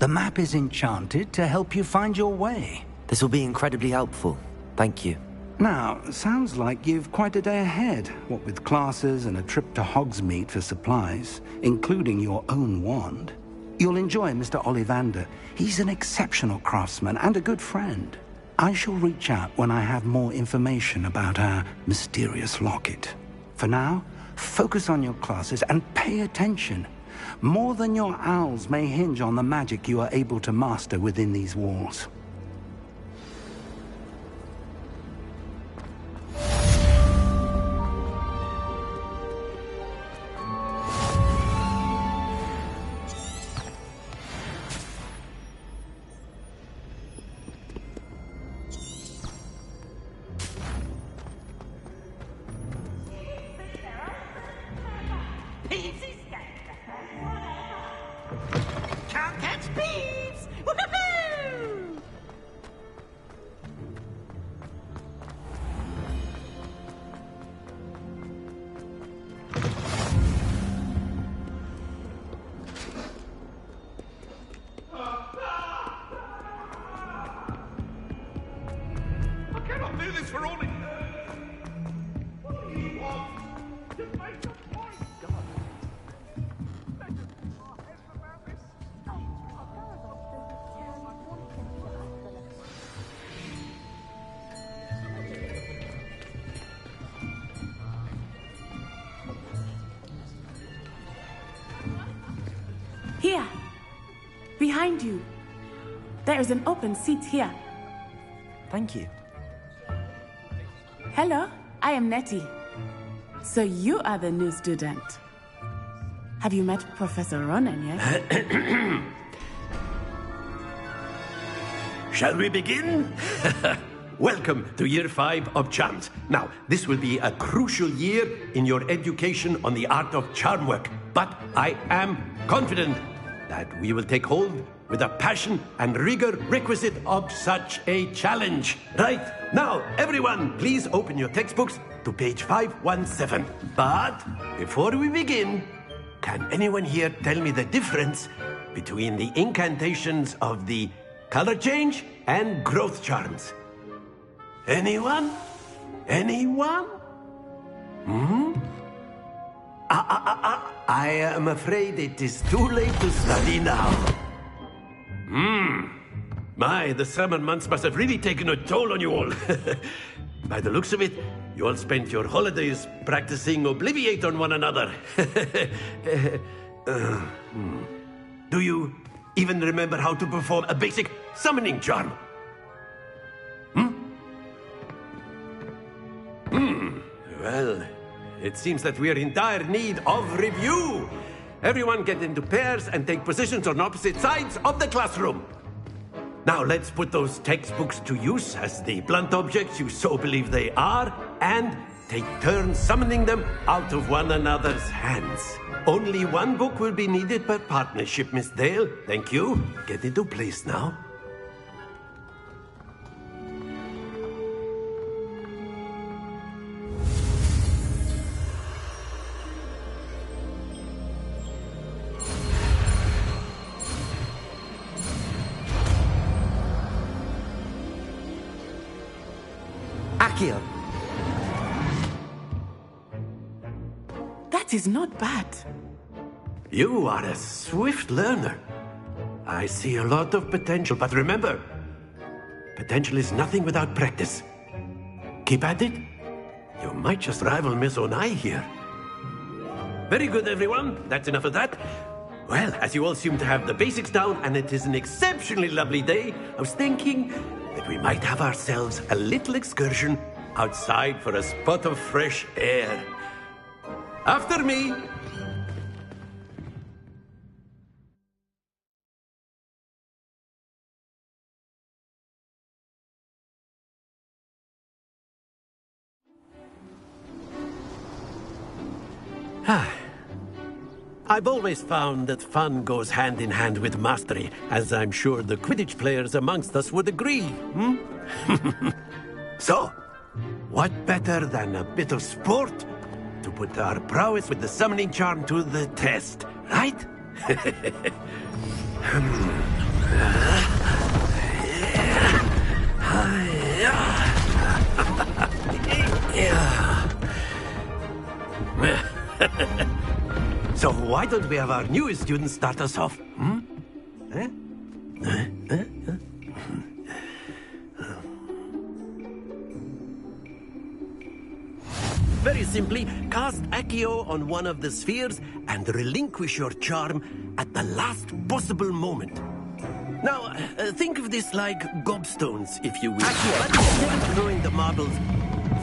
The map is enchanted to help you find your way. This will be incredibly helpful. Thank you. Now, sounds like you've quite a day ahead, what with classes and a trip to Hogsmeade for supplies, including your own wand. You'll enjoy Mr. Ollivander. He's an exceptional craftsman and a good friend. I shall reach out when I have more information about our mysterious locket. For now, focus on your classes and pay attention. More than your owls may hinge on the magic you are able to master within these walls. Can't catch thieves! Woohoo! I cannot do this for only... What do you want? Just make the point! God. Here. Behind you. There is an open seat here. Thank you. Hello, I am Nettie. So you are the new student. Have you met Professor Ronan yet? Shall we begin? Welcome to Year 5 of Charms. Now, this will be a crucial year in your education on the art of charm work. But I am confident that we will take hold with the passion and rigor requisite of such a challenge. Right, now, everyone, please open your textbooks to page 517. But before we begin, can anyone here tell me the difference between the incantations of the color change and growth charms? Anyone? Anyone? I am afraid it is too late to study now. My, the summer months must have really taken a toll on you all. By the looks of it, you all spent your holidays practicing Obliviate on one another. Do you even remember how to perform a basic summoning charm? Well, it seems that we are in dire need of review. Everyone get into pairs and take positions on opposite sides of the classroom. Now let's put those textbooks to use as the blunt objects you so believe they are, and take turns summoning them out of one another's hands. Only one book will be needed per partnership, Miss Dale. Thank you. Get into place now. Accio. That is not bad. You are a swift learner. I see a lot of potential, but remember, potential is nothing without practice. Keep at it. You might just rival Miss Onai here. Very good, everyone. That's enough of that. Well, as you all seem to have the basics down, and it is an exceptionally lovely day, I was thinking that we might have ourselves a little excursion outside for a spot of fresh air. After me. I've always found that fun goes hand in hand with mastery, as I'm sure the Quidditch players amongst us would agree. So, what better than a bit of sport to put our prowess with the summoning charm to the test, right? So why don't we have our newest student start us off? Very simply, cast Accio on one of the spheres and relinquish your charm at the last possible moment. Now, think of this like gobstones, if you will. But instead of throwing the marbles,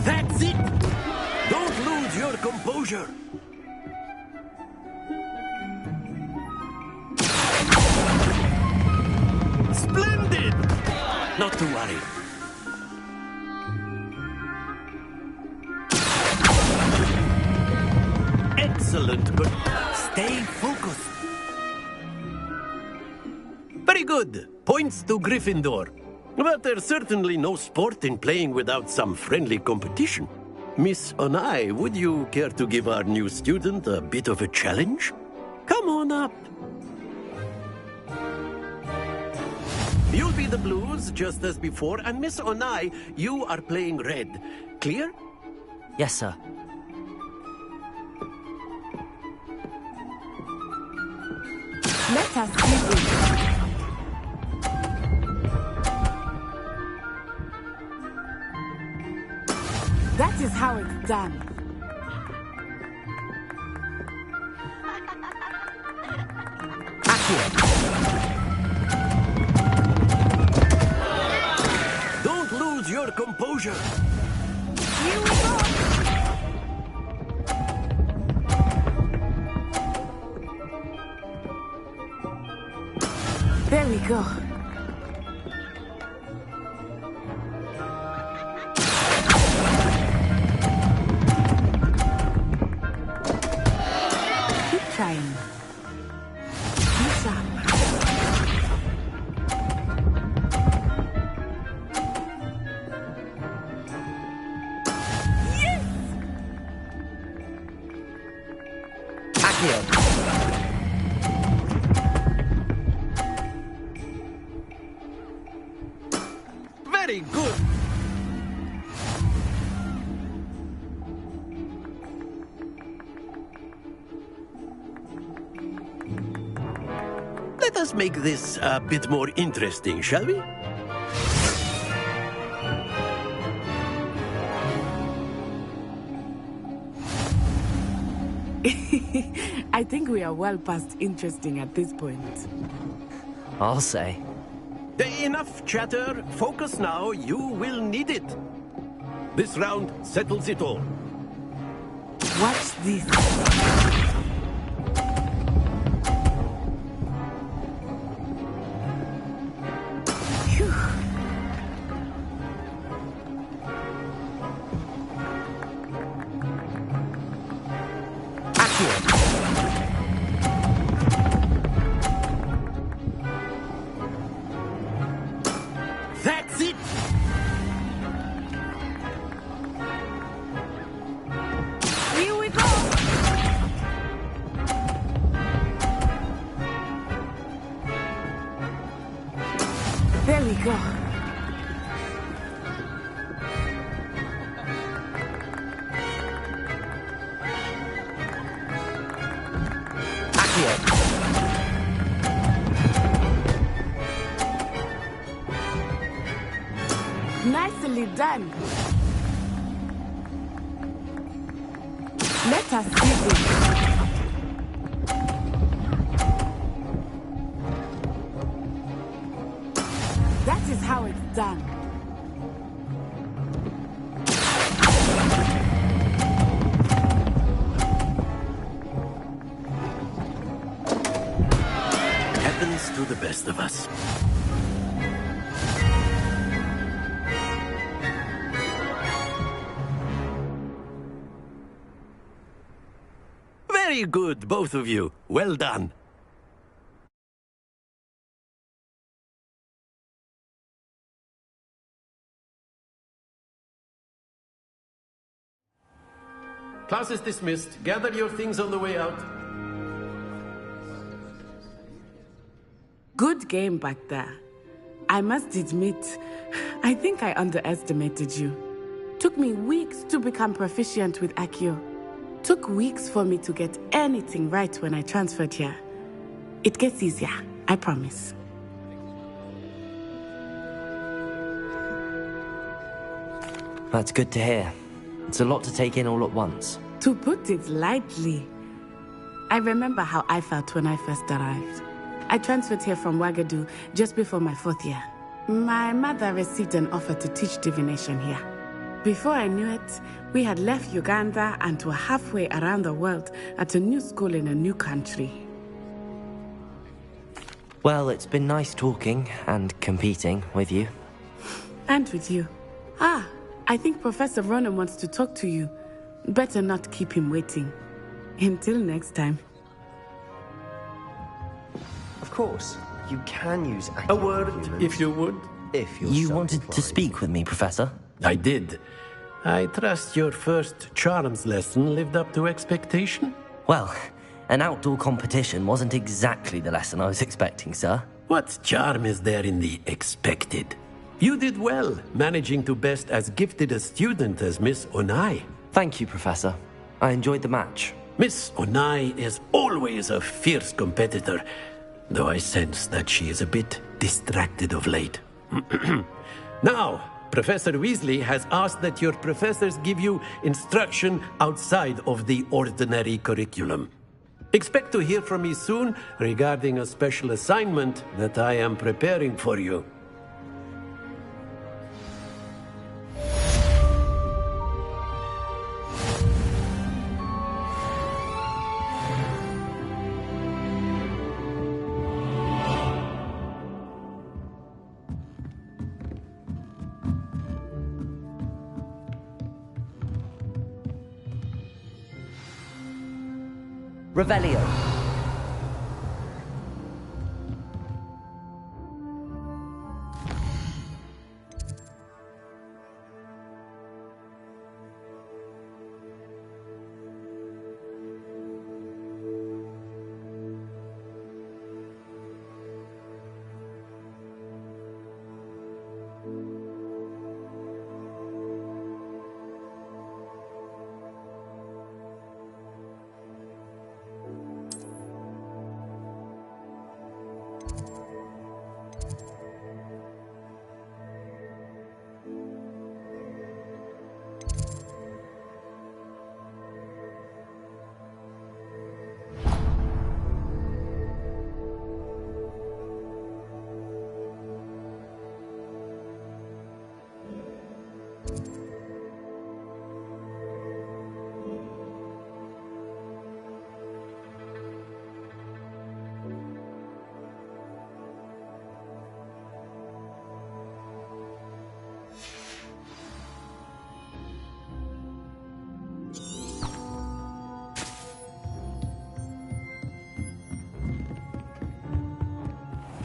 that's it! Don't lose your composure! Splendid! Not to worry. Excellent, but stay focused. Very good. Points to Gryffindor. But there's certainly no sport in playing without some friendly competition. Miss Onai, would you care to give our new student a bit of a challenge? Come on up. You'll be the blues, just as before, and Miss Onai, you are playing red. Clear? Yes, sir. Let us see this. That is how it's done. Don't lose your composure. Here we go. There we go. Keep trying. Be sharp. Yes! Very good. Let us make this a bit more interesting, shall we? I think we are well past interesting at this point. I'll say. Enough chatter. Focus now. You will need it. This round settles it all. Watch this. Phew. That's it! Here we go! There we go. Nicely done. Let us see this. That is how it's done. Happens to the best of us. Very good, both of you. Well done. Class is dismissed. Gather your things on the way out. Good game back there. I must admit, I think I underestimated you. Took me weeks to become proficient with Accio. Took weeks for me to get anything right when I transferred here. It gets easier, I promise. That's good to hear. It's a lot to take in all at once. To put it lightly, I remember how I felt when I first arrived. I transferred here from Wagadu just before my 4th year. My mother received an offer to teach divination here. Before I knew it, we had left Uganda and were halfway around the world at a new school in a new country. Well, it's been nice talking and competing with you. And with you. I think Professor Ronan wants to talk to you. Better not keep him waiting. Until next time. Of course, you can use a word, if you would. If you're You so wanted to speak with me, Professor? I did. I trust your first charms lesson lived up to expectation? Well, an outdoor competition wasn't exactly the lesson I was expecting, sir. What charm is there in the expected? You did well, managing to best as gifted a student as Miss Onai. Thank you, Professor. I enjoyed the match. Miss Onai is always a fierce competitor, though I sense that she is a bit distracted of late. Now, Professor Weasley has asked that your professors give you instruction outside of the ordinary curriculum. Expect to hear from me soon regarding a special assignment that I am preparing for you. Revelio.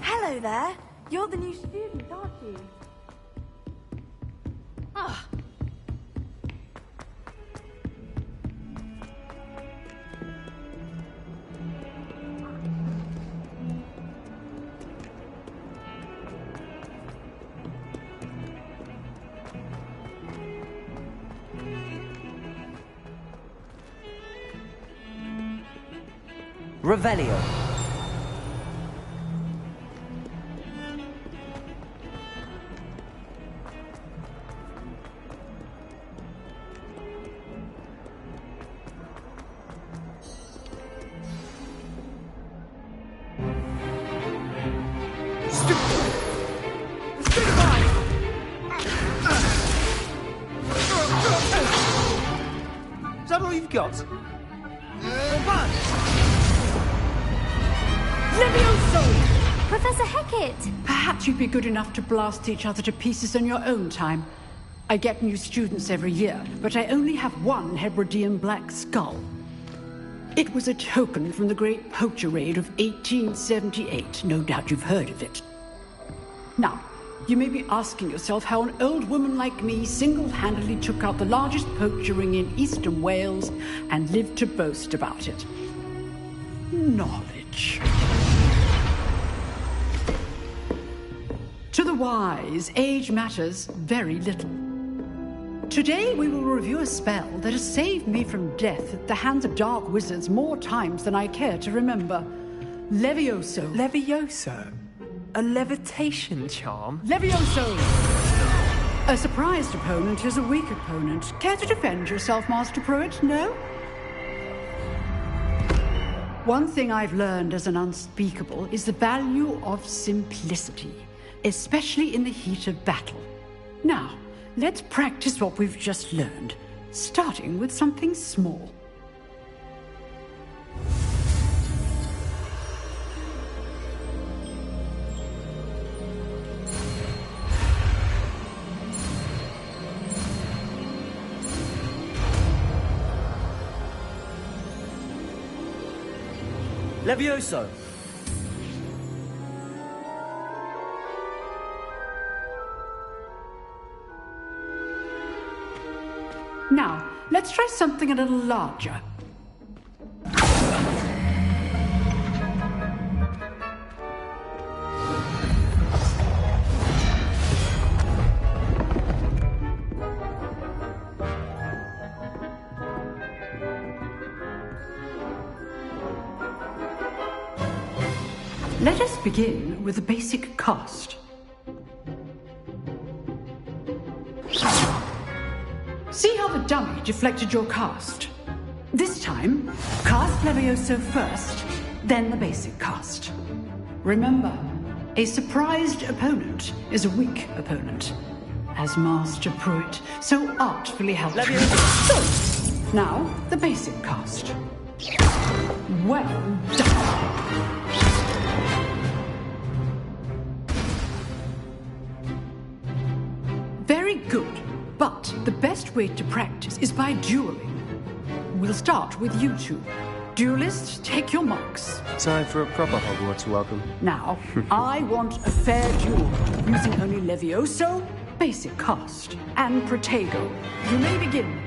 Hello there. You're the new student, aren't you? Ah. Revelio. Is that all you've got? Professor Hecat! Perhaps you'd be good enough to blast each other to pieces in your own time. I get new students every year, but I only have one Hebridean black skull. It was a token from the Great Poacher Raid of 1878. No doubt you've heard of it. Now, you may be asking yourself how an old woman like me single-handedly took out the largest poacher ring in eastern Wales and lived to boast about it. Knowledge. To the wise, age matters very little. Today we will review a spell that has saved me from death at the hands of dark wizards more times than I care to remember. Levioso. Levioso? A levitation charm? Levioso! A surprised opponent is a weak opponent. Care to defend yourself, Master Pruitt? No? One thing I've learned as an unspeakable is the value of simplicity, especially in the heat of battle. Now, let's practice what we've just learned, starting with something small. Levioso! Now, let's try something a little larger. Let us begin with the basic cast. See how the dummy deflected your cast? This time, cast Levioso first, then the basic cast. Remember, a surprised opponent is a weak opponent, as Master Pruitt so artfully helped me. So, now the basic cast. Well done. Very good, but the best way to practice is by dueling. We'll start with you two. Duelists, take your marks. Time for a proper Hogwarts welcome. Now, I want a fair duel, using only Levioso, basic cast, and Protego. You may begin.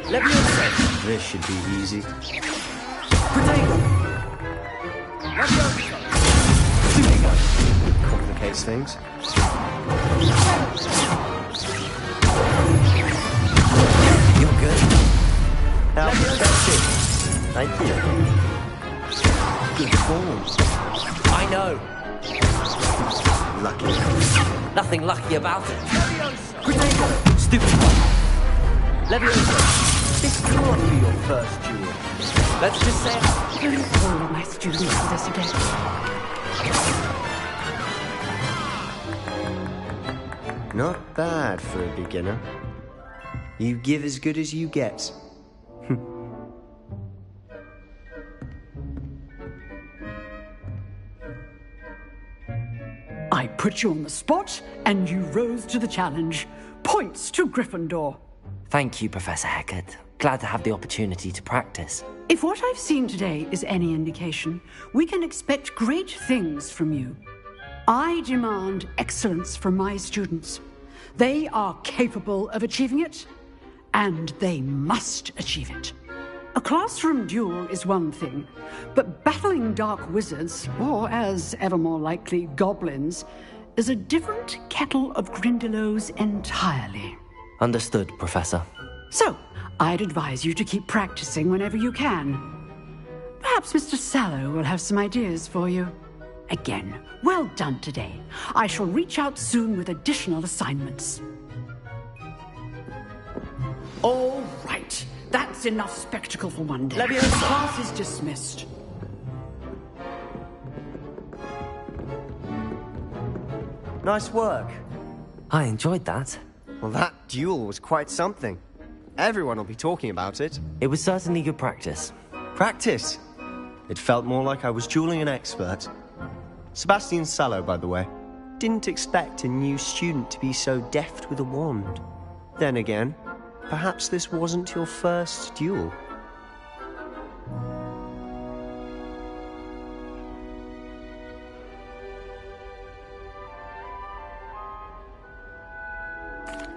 Levioso! This should be easy. Protego! Levioso! Complicates things. You're good. How effective. Thank you. Good form. I know. Lucky. Nothing lucky about it. Levioso! Stupid. Levioso! This can't be your first duel. Let's just say All my students for this again. Not bad for a beginner. You give as good as you get. I put you on the spot, and you rose to the challenge. Points to Gryffindor. Thank you, Professor Hecat. Glad to have the opportunity to practice. If what I've seen today is any indication, we can expect great things from you. I demand excellence from my students. They are capable of achieving it, and they must achieve it. A classroom duel is one thing, but battling dark wizards, or as ever more likely, goblins, is a different kettle of Grindylows entirely. Understood, Professor. So, I'd advise you to keep practicing whenever you can. Perhaps Mr. Sallow will have some ideas for you. Again, well done today. I shall reach out soon with additional assignments. All right. That's enough spectacle for one day. Levioso! Class is dismissed. Nice work. I enjoyed that. Well, that duel was quite something. Everyone will be talking about it. It was certainly good practice. Practice? It felt more like I was dueling an expert. Sebastian Sallow, by the way. Didn't expect a new student to be so deft with a wand. Then again, perhaps this wasn't your first duel.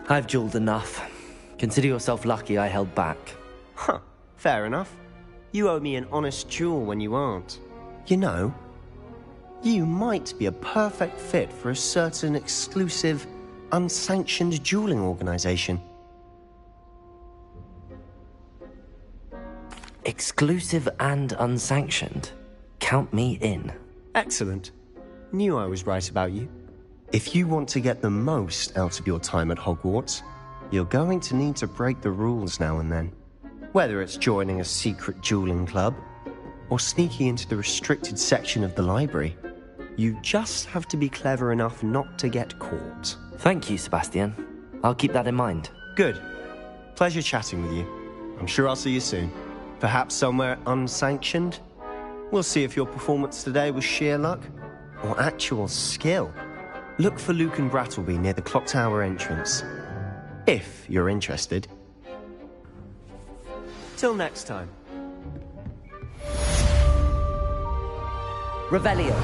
I've dueled enough. Consider yourself lucky I held back. Huh, fair enough. You owe me an honest duel when you aren't. You know, you might be a perfect fit for a certain exclusive, unsanctioned dueling organization. Exclusive and unsanctioned? Count me in. Excellent. Knew I was right about you. If you want to get the most out of your time at Hogwarts, you're going to need to break the rules now and then. Whether it's joining a secret dueling club, or sneaking into the restricted section of the library, you just have to be clever enough not to get caught. Thank you, Sebastian. I'll keep that in mind. Good. Pleasure chatting with you. I'm sure I'll see you soon. Perhaps somewhere unsanctioned? We'll see if your performance today was sheer luck or actual skill. Look for Luke and Brattleby near the clock tower entrance, if you're interested. Till next time. Revelio.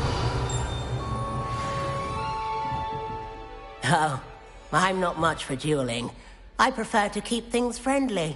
Oh, I'm not much for dueling. I prefer to keep things friendly.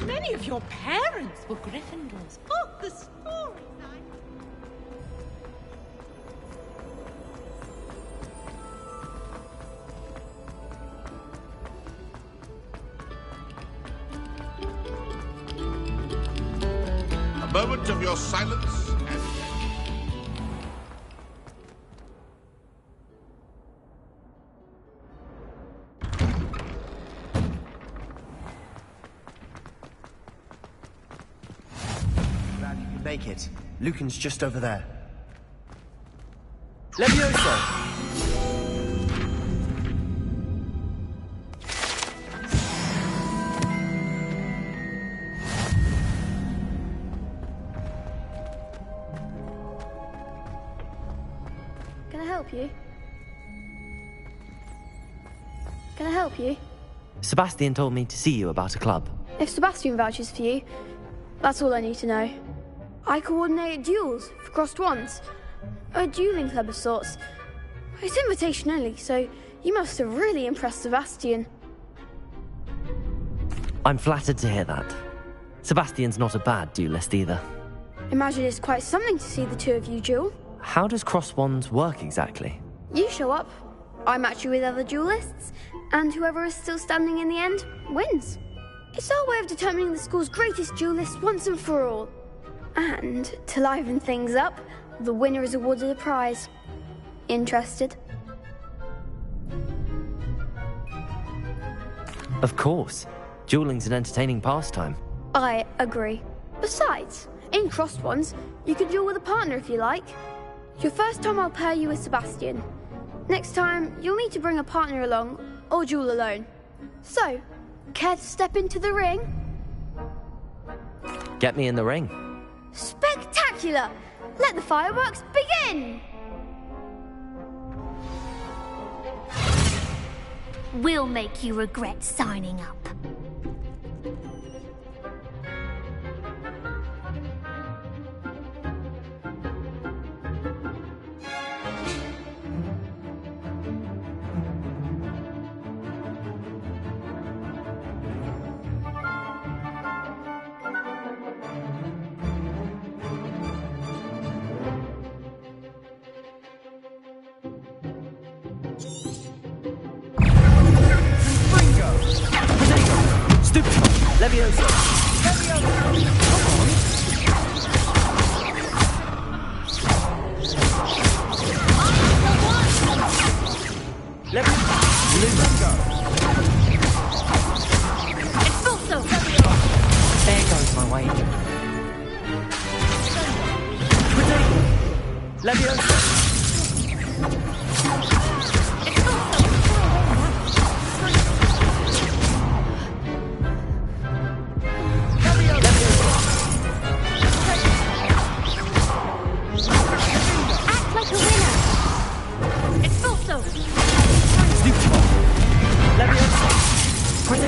Many of your parents were Gryffindors. Oh, the stories A moment of your silence and... Make it. Lucan's just over there. Levioso! Can I help you? Can I help you? Sebastian told me to see you about a club. If Sebastian vouches for you, that's all I need to know. I coordinate duels for crossed wands. A dueling club of sorts. It's invitation only, so you must have really impressed Sebastian. I'm flattered to hear that. Sebastian's not a bad duelist either. Imagine it's quite something to see the two of you duel. How does cross wands work exactly? You show up, I match you with other duelists, and whoever is still standing in the end wins. It's our way of determining the school's greatest duelist once and for all. And, to liven things up, the winner is awarded a prize. Interested? Of course. Dueling's an entertaining pastime. I agree. Besides, in crossed ones, you can duel with a partner if you like. Your first time I'll pair you with Sebastian. Next time, you'll need to bring a partner along, or duel alone. So, care to step into the ring? Get me in the ring. Spectacular! Let the fireworks begin! We'll make you regret signing up. Levioso! Levioso!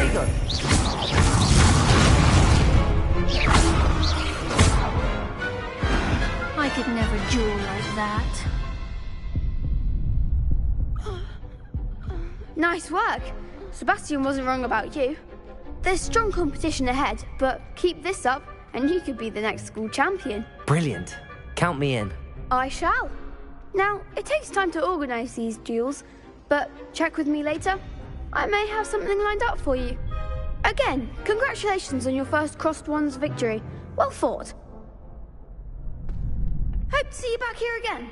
There you go. I could never duel like that. Nice work. Sebastian wasn't wrong about you. There's strong competition ahead, but keep this up and you could be the next school champion. Brilliant. Count me in. I shall. Now, it takes time to organise these duels, but check with me later. I may have something lined up for you. Again, congratulations on your first Crossed Wands victory. Well fought. Hope to see you back here again.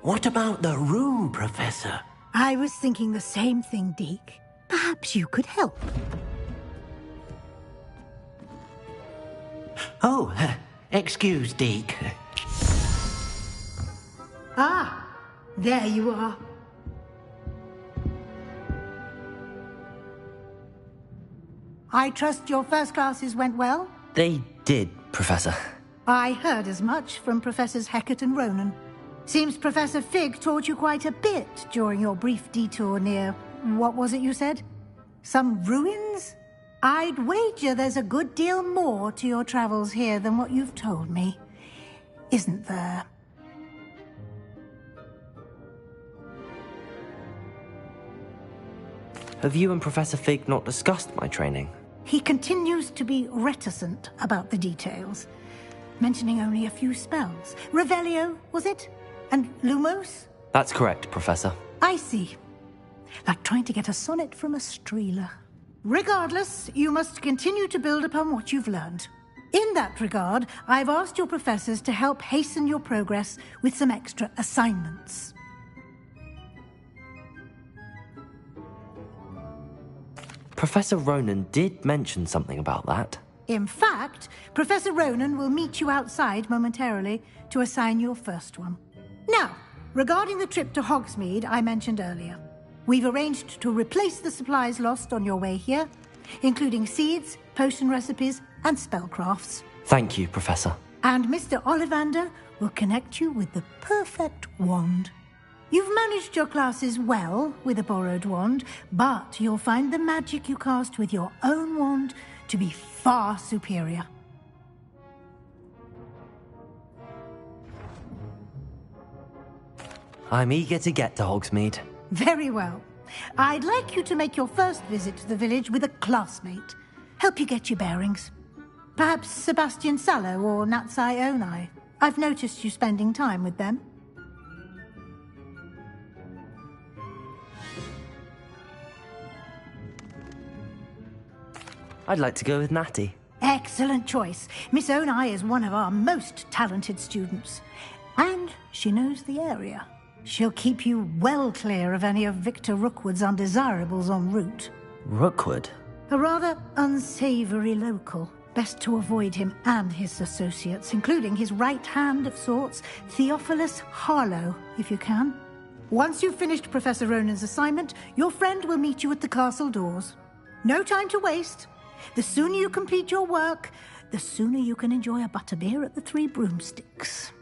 What about the room, Professor? I was thinking the same thing, Deke. Perhaps you could help. Oh, excuse, Deke. Ah, there you are. I trust your first classes went well? They did, Professor. I heard as much from Professors Hecat and Ronan. Seems Professor Fig taught you quite a bit during your brief detour near... what was it you said? Some ruins? I'd wager there's a good deal more to your travels here than what you've told me. Isn't there? Have you and Professor Fig not discussed my training? He continues to be reticent about the details, mentioning only a few spells. Revelio, was it? And Lumos? That's correct, Professor. I see. Like trying to get a sonnet from a streeler. Regardless, you must continue to build upon what you've learned. In that regard, I've asked your professors to help hasten your progress with some extra assignments. Professor Ronan did mention something about that. In fact, Professor Ronan will meet you outside momentarily to assign your first one. Now, regarding the trip to Hogsmeade I mentioned earlier, we've arranged to replace the supplies lost on your way here, including seeds, potion recipes, and spellcrafts. Thank you, Professor. And Mr. Ollivander will connect you with the perfect wand. You've managed your classes well with a borrowed wand, but you'll find the magic you cast with your own wand to be far superior. I'm eager to get to Hogsmeade. Very well. I'd like you to make your first visit to the village with a classmate. Help you get your bearings. Perhaps Sebastian Sallow or Natsai Onai. I've noticed you spending time with them. I'd like to go with Natty. Excellent choice. Miss Onai is one of our most talented students. And she knows the area. She'll keep you well clear of any of Victor Rookwood's undesirables en route. Rookwood? A rather unsavory local. Best to avoid him and his associates, including his right hand of sorts, Theophilus Harlow, if you can. Once you've finished Professor Ronan's assignment, your friend will meet you at the castle doors. No time to waste. The sooner you complete your work, the sooner you can enjoy a butterbeer at the Three Broomsticks.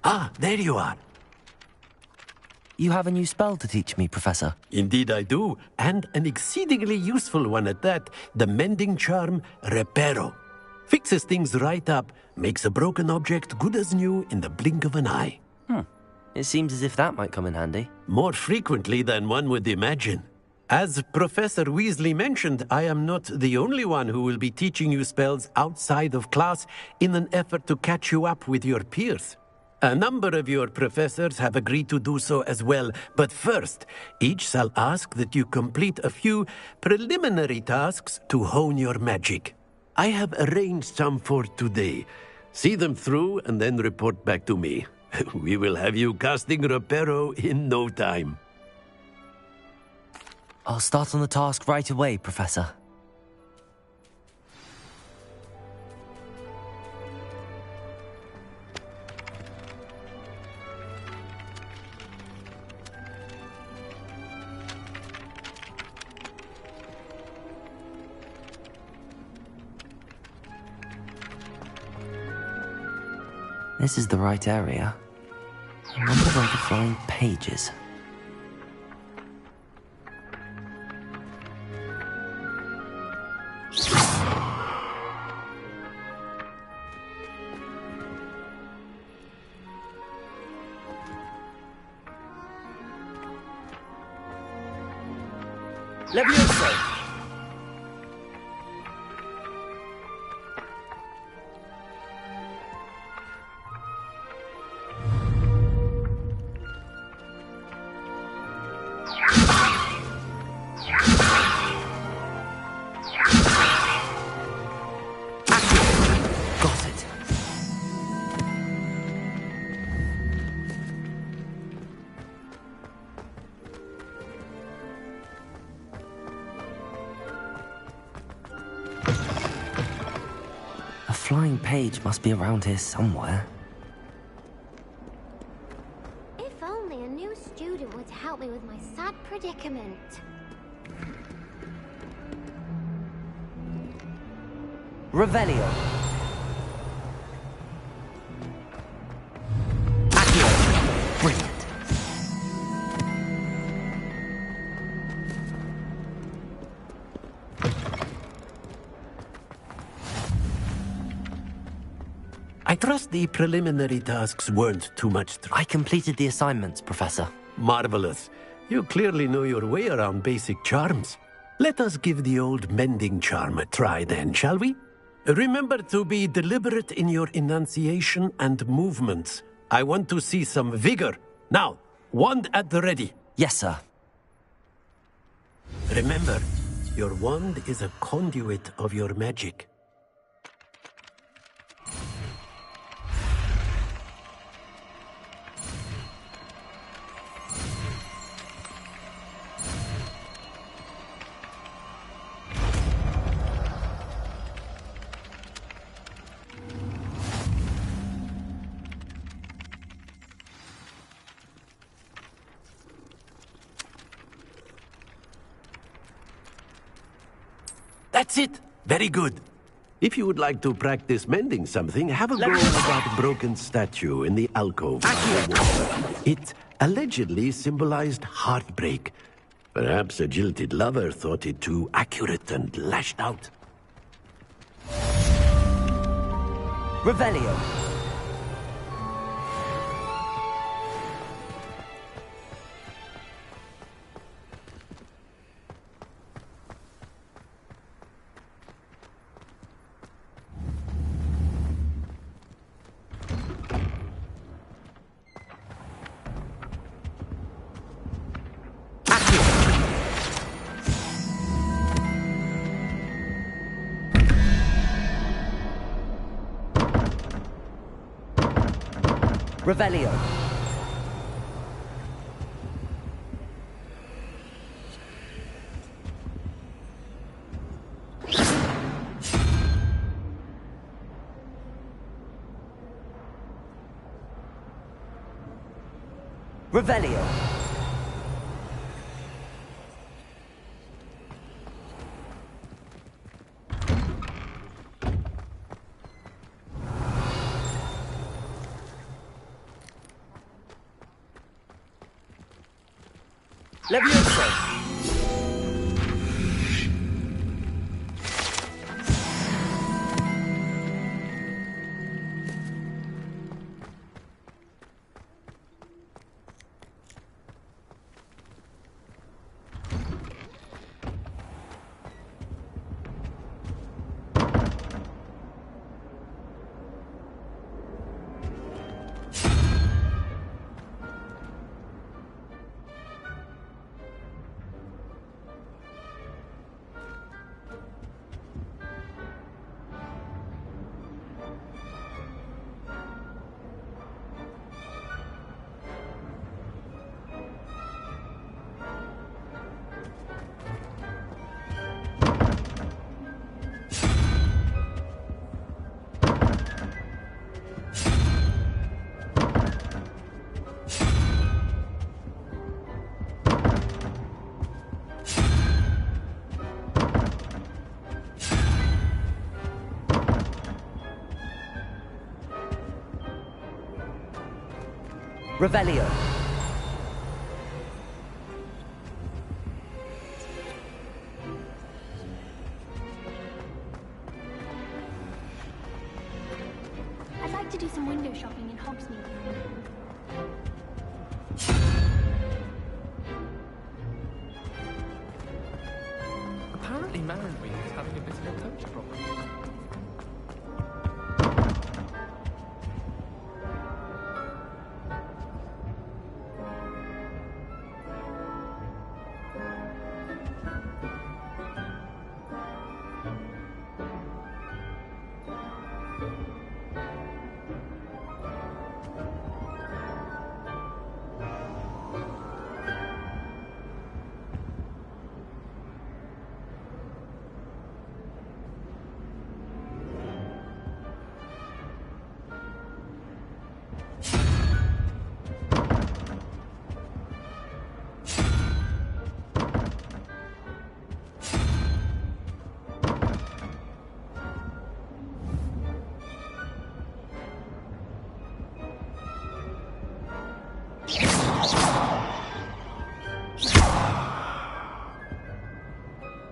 Ah, there you are. You have a new spell to teach me, Professor. Indeed I do, and an exceedingly useful one at that. The mending charm, Reparo. Fixes things right up, makes a broken object good as new in the blink of an eye. It seems as if that might come in handy. More frequently than one would imagine. As Professor Weasley mentioned, I am not the only one who will be teaching you spells outside of class in an effort to catch you up with your peers. A number of your professors have agreed to do so as well, but first, each shall ask that you complete a few preliminary tasks to hone your magic. I have arranged some for today. See them through and then report back to me. We will have you casting Reparo in no time. I'll start on the task right away, Professor. This is the right area. I wonder where the flying page is. Levioso! Flying page must be around here somewhere. If only a new student would help me with my sad predicament. Revelio. Brilliant. I trust the preliminary tasks weren't too much I completed the assignments, Professor. Marvelous. You clearly know your way around basic charms. Let us give the old mending charm a try then, shall we? Remember to be deliberate in your enunciation and movements. I want to see some vigor. Now, wand at the ready. Yes, sir. Remember, your wand is a conduit of your magic. That's it! Very good. If you would like to practice mending something, have a go at that broken statue in the alcove. It allegedly symbolized heartbreak. Perhaps a jilted lover thought it too accurate and lashed out. Revelio. Revelio. Revelio. Levioso. Revelio. I'd like to do some window shopping in Hogsmeade. Apparently Marrenby is having a bit of a coach problem.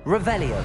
Revelio.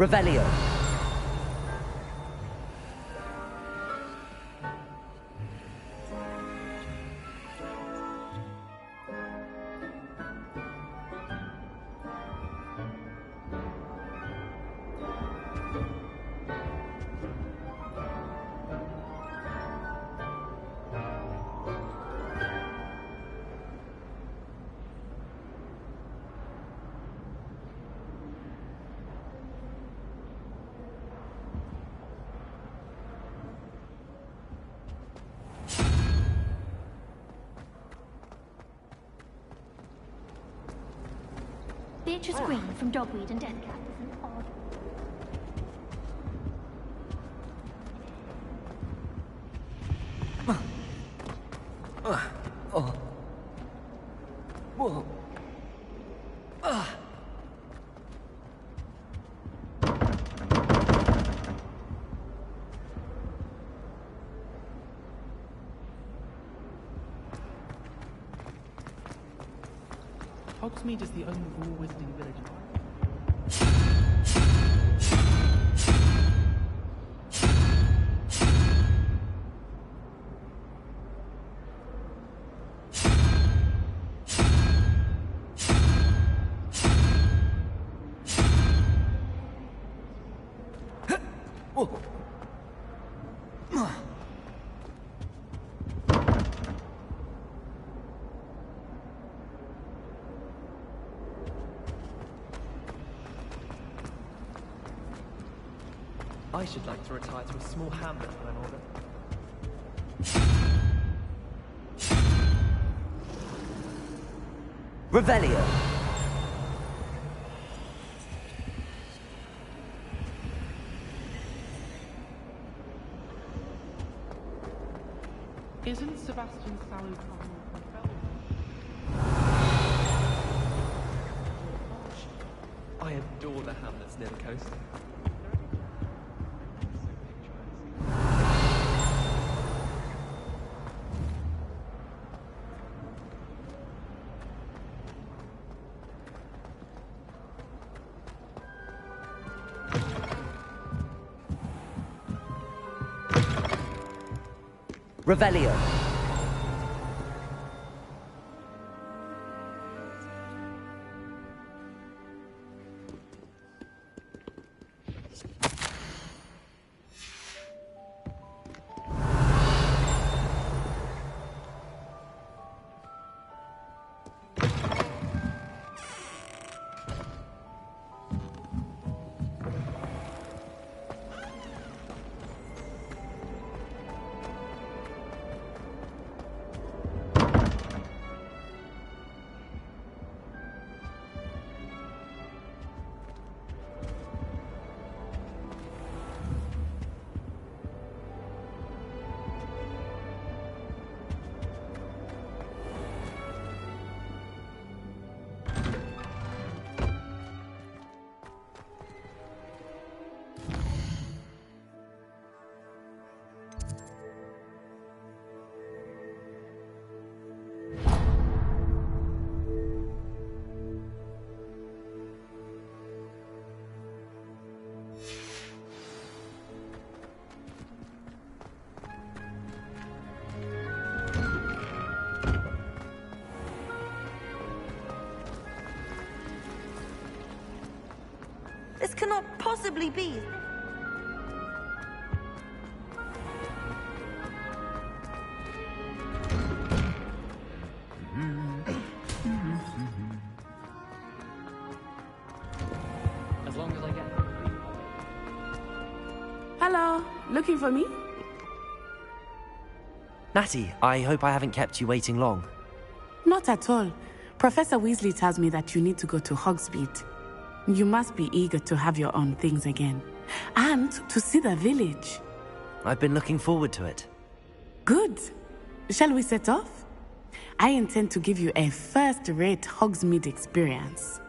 Revelio. Beatrice Green from Dogweed and Deathcap is an odd... Whoa. Hogsmeade is the only war wizarding village. I should like to retire to a small hamlet when I'm older. Revelio. Isn't Sebastian Sallow coming from Belgium? I adore the hamlets near the coast. Revelio. This cannot possibly be. As long as I get... Hello, looking for me? Natty, I hope I haven't kept you waiting long. Not at all. Professor Weasley tells me that you need to go to Hogsmeade. You must be eager to have your own things again. And to see the village. I've been looking forward to it. Good. Shall we set off? I intend to give you a first-rate Hogsmeade experience.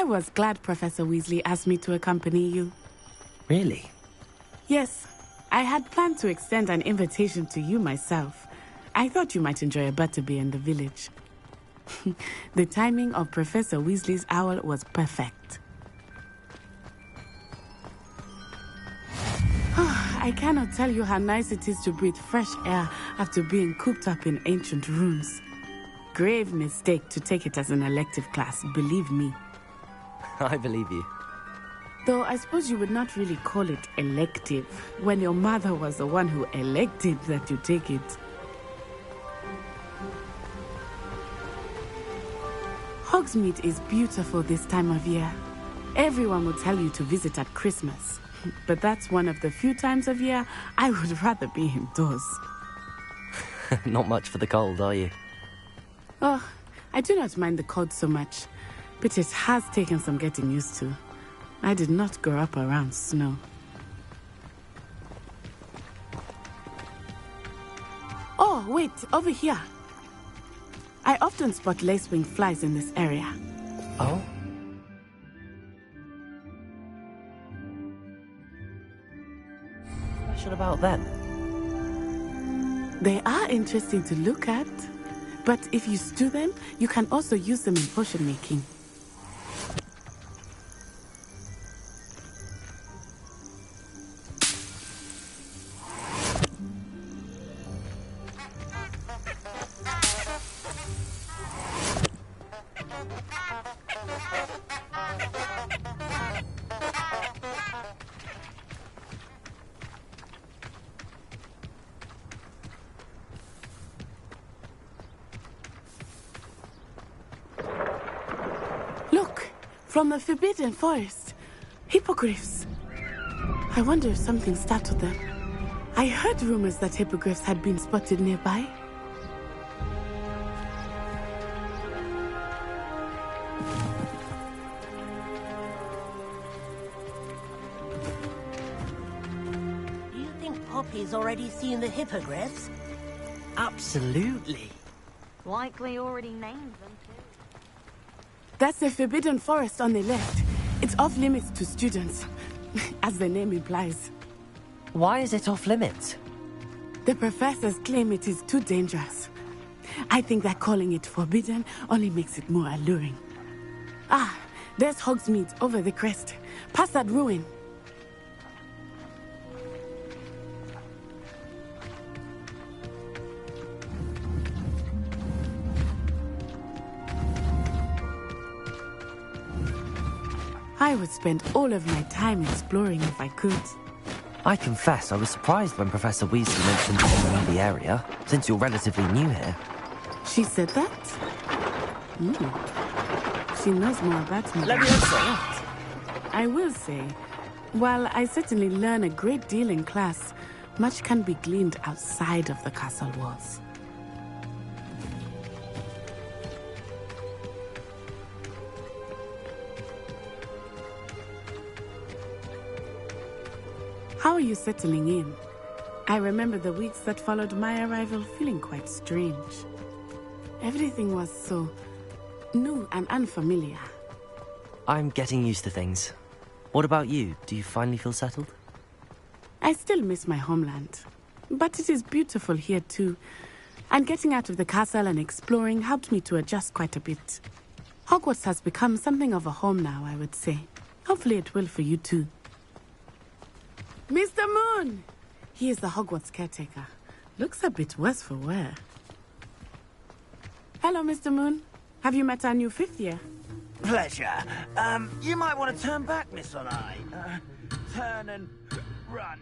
was glad Professor Weasley asked me to accompany you. Really? Yes, I had planned to extend an invitation to you myself. I thought you might enjoy a butterbeer in the village. The timing of Professor Weasley's owl was perfect. I cannot tell you how nice it is to breathe fresh air after being cooped up in ancient rooms. Grave mistake to take it as an elective class, believe me. I believe you. Though I suppose you would not really call it elective when your mother was the one who elected that you take it. Hogsmeade is beautiful this time of year. Everyone will tell you to visit at Christmas. But that's one of the few times of year I would rather be indoors. Not much for the cold, are you? Oh, I do not mind the cold so much, but it has taken some getting used to. I did not grow up around snow. Oh, wait, over here. I often spot lacewing flies in this area. Oh? What about them? They are interesting to look at, but if you stew them, you can also use them in potion making. Look, from the Forbidden Forest. Hippogriffs. I wonder if something startled them. I heard rumors that hippogriffs had been spotted nearby. Do you think Poppy's already seen the hippogriffs? Absolutely. Likely already named them too. That's the Forbidden Forest on the left. It's off limits to students, as the name implies. Why is it off limits? The professors claim it is too dangerous. I think that calling it forbidden only makes it more alluring. Ah, there's Hogsmeade over the crest. Past that ruin. I would spend all of my time exploring if I could. I confess I was surprised when Professor Weasley mentioned that you knew the area, since you're relatively new here. She said that? She knows more about me. Let me answer. I will say, while I certainly learn a great deal in class, much can be gleaned outside of the castle walls. How are you settling in? I remember the weeks that followed my arrival feeling quite strange. Everything was so new and unfamiliar. I'm getting used to things. What about you? Do you finally feel settled? I still miss my homeland, but it is beautiful here too. And getting out of the castle and exploring helped me to adjust quite a bit. Hogwarts has become something of a home now, I would say. Hopefully it will for you too. Mr. Moon! He is the Hogwarts caretaker. Looks a bit worse for wear. Hello, Mr. Moon. Have you met our new fifth year? Pleasure. You might want to turn back, Miss Onai. Turn and run.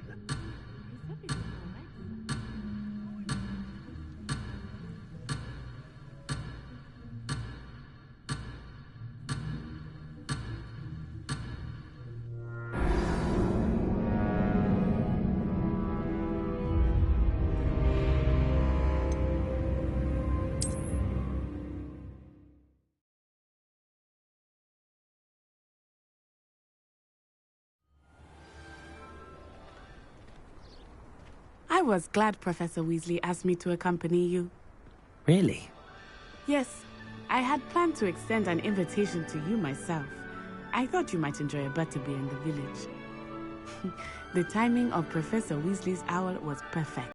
I was glad Professor Weasley asked me to accompany you. Really? Yes, I had planned to extend an invitation to you myself. I thought you might enjoy a butterbeer in the village. The timing of Professor Weasley's owl was perfect.